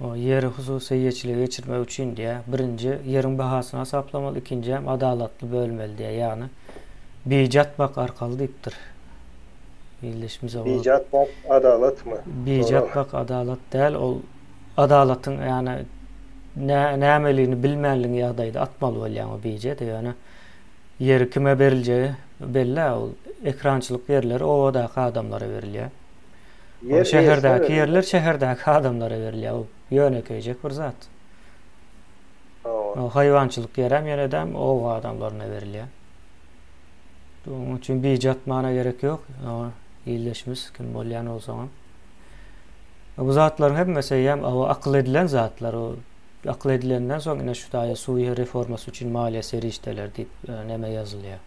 O ýeri hususy ýeçilige geçirmek üçin diýe, birinji ýeriň bahasyny hesaplamaly, ikinji hem adalatly bölmeli diýe, ýani bijatmak arkaly diýipdir. Ýyldaşymyz o. Bijatmak adalatmy? Bijatmak adalat däl, ol adalatyň ýani nämeligini bilmänligi ýagdaýda atmaly bolýan o bijat, ýani ýeri kime beriljeği belli, ol ekrançylyk ýerleri o da adamlara berilýär. Şäherdäki ýerler şäherdäki adamlara berilýär. O ýönekeýjek bir zat. O haýwançylyk ýeri hem ýene-de o adamlaryna berilýär. Onuň üçin bijatmana gerek ýok. Ýyldaşymyz kim bolýan bolsaňam. Bu zatlaryň hemmesi hem akıl edilen zatlar, o akıl edilenden soň ine şu taýda suwy reformasy üçin maliýe serişdeler diýip näme ýazylýar.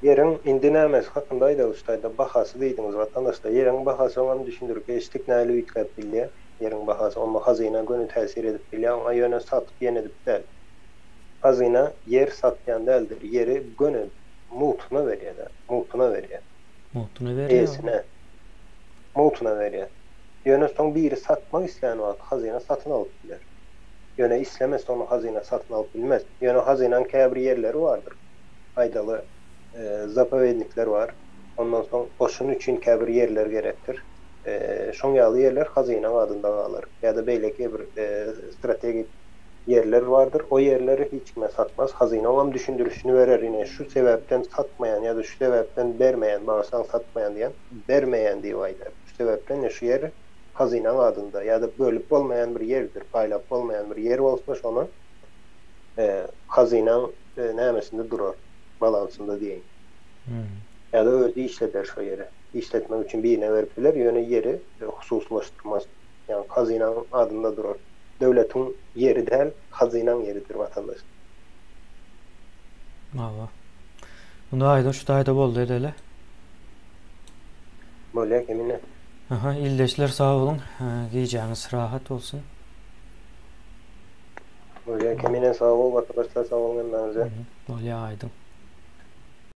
Yerin indi nämes hakynda aýdalyşdaýda bahasy diýdiňiz watandaşlar. Yerin bahasy oňam düşündirip eşlik näle üýtgäp bilýär. Yerin bahasy oňa hazyna göni täsir edip bilýär, oňa ýöne satyp ýenedip däl. Hazyna yer satýan däldir. Yeri göni mutuna berýär. Mutuna berýär. Mutuna berýär. Esine. Mutuna berýär. Ýöne soň biri satmak isleýän wagt hazyna satyn alyp biler. Ýöne islemez onu hazyna satyn alyp bilmez. Ýöne hazynyň käbir ýerleri bardyr. Aýdaly zapovednikler var. Ondan soň oşun üçin käbir ýerler gerekdir. Şoň ýaly ýerler hazyna adynda galar. Ýa-da beýleki bir strategik yerler vardır. O yerleri hiç kime satmaz. Hazine olan düşündürüşünü verir yine. Şu sebepten satmayan ya da şu sebepten vermeyen, bağırsan satmayan diyen, vermeyen diye aylar. Şu sebepten ya şu yer hazine adında ya da bölüp olmayan bir yerdir. Paylap olmayan bir yer olsa onu hazine nemesinde durur. Balansında diyeyim. Ya da öyle işleter şu yeri. İşletmek için birine veripler. Yöne yeri hususlaştırmaz. Yani hazine adında durur. Devletin yeri değil, hazinan yeridir vatandaş. Mava. Bunda ayda şu ayda boldu edele. Bolyak emine. Aha, ildeşler sağ olun. Giyeceğiniz rahat olsun. Bolyak emine sağ ol, vatandaşlar sağ olun. Bolyak aydın.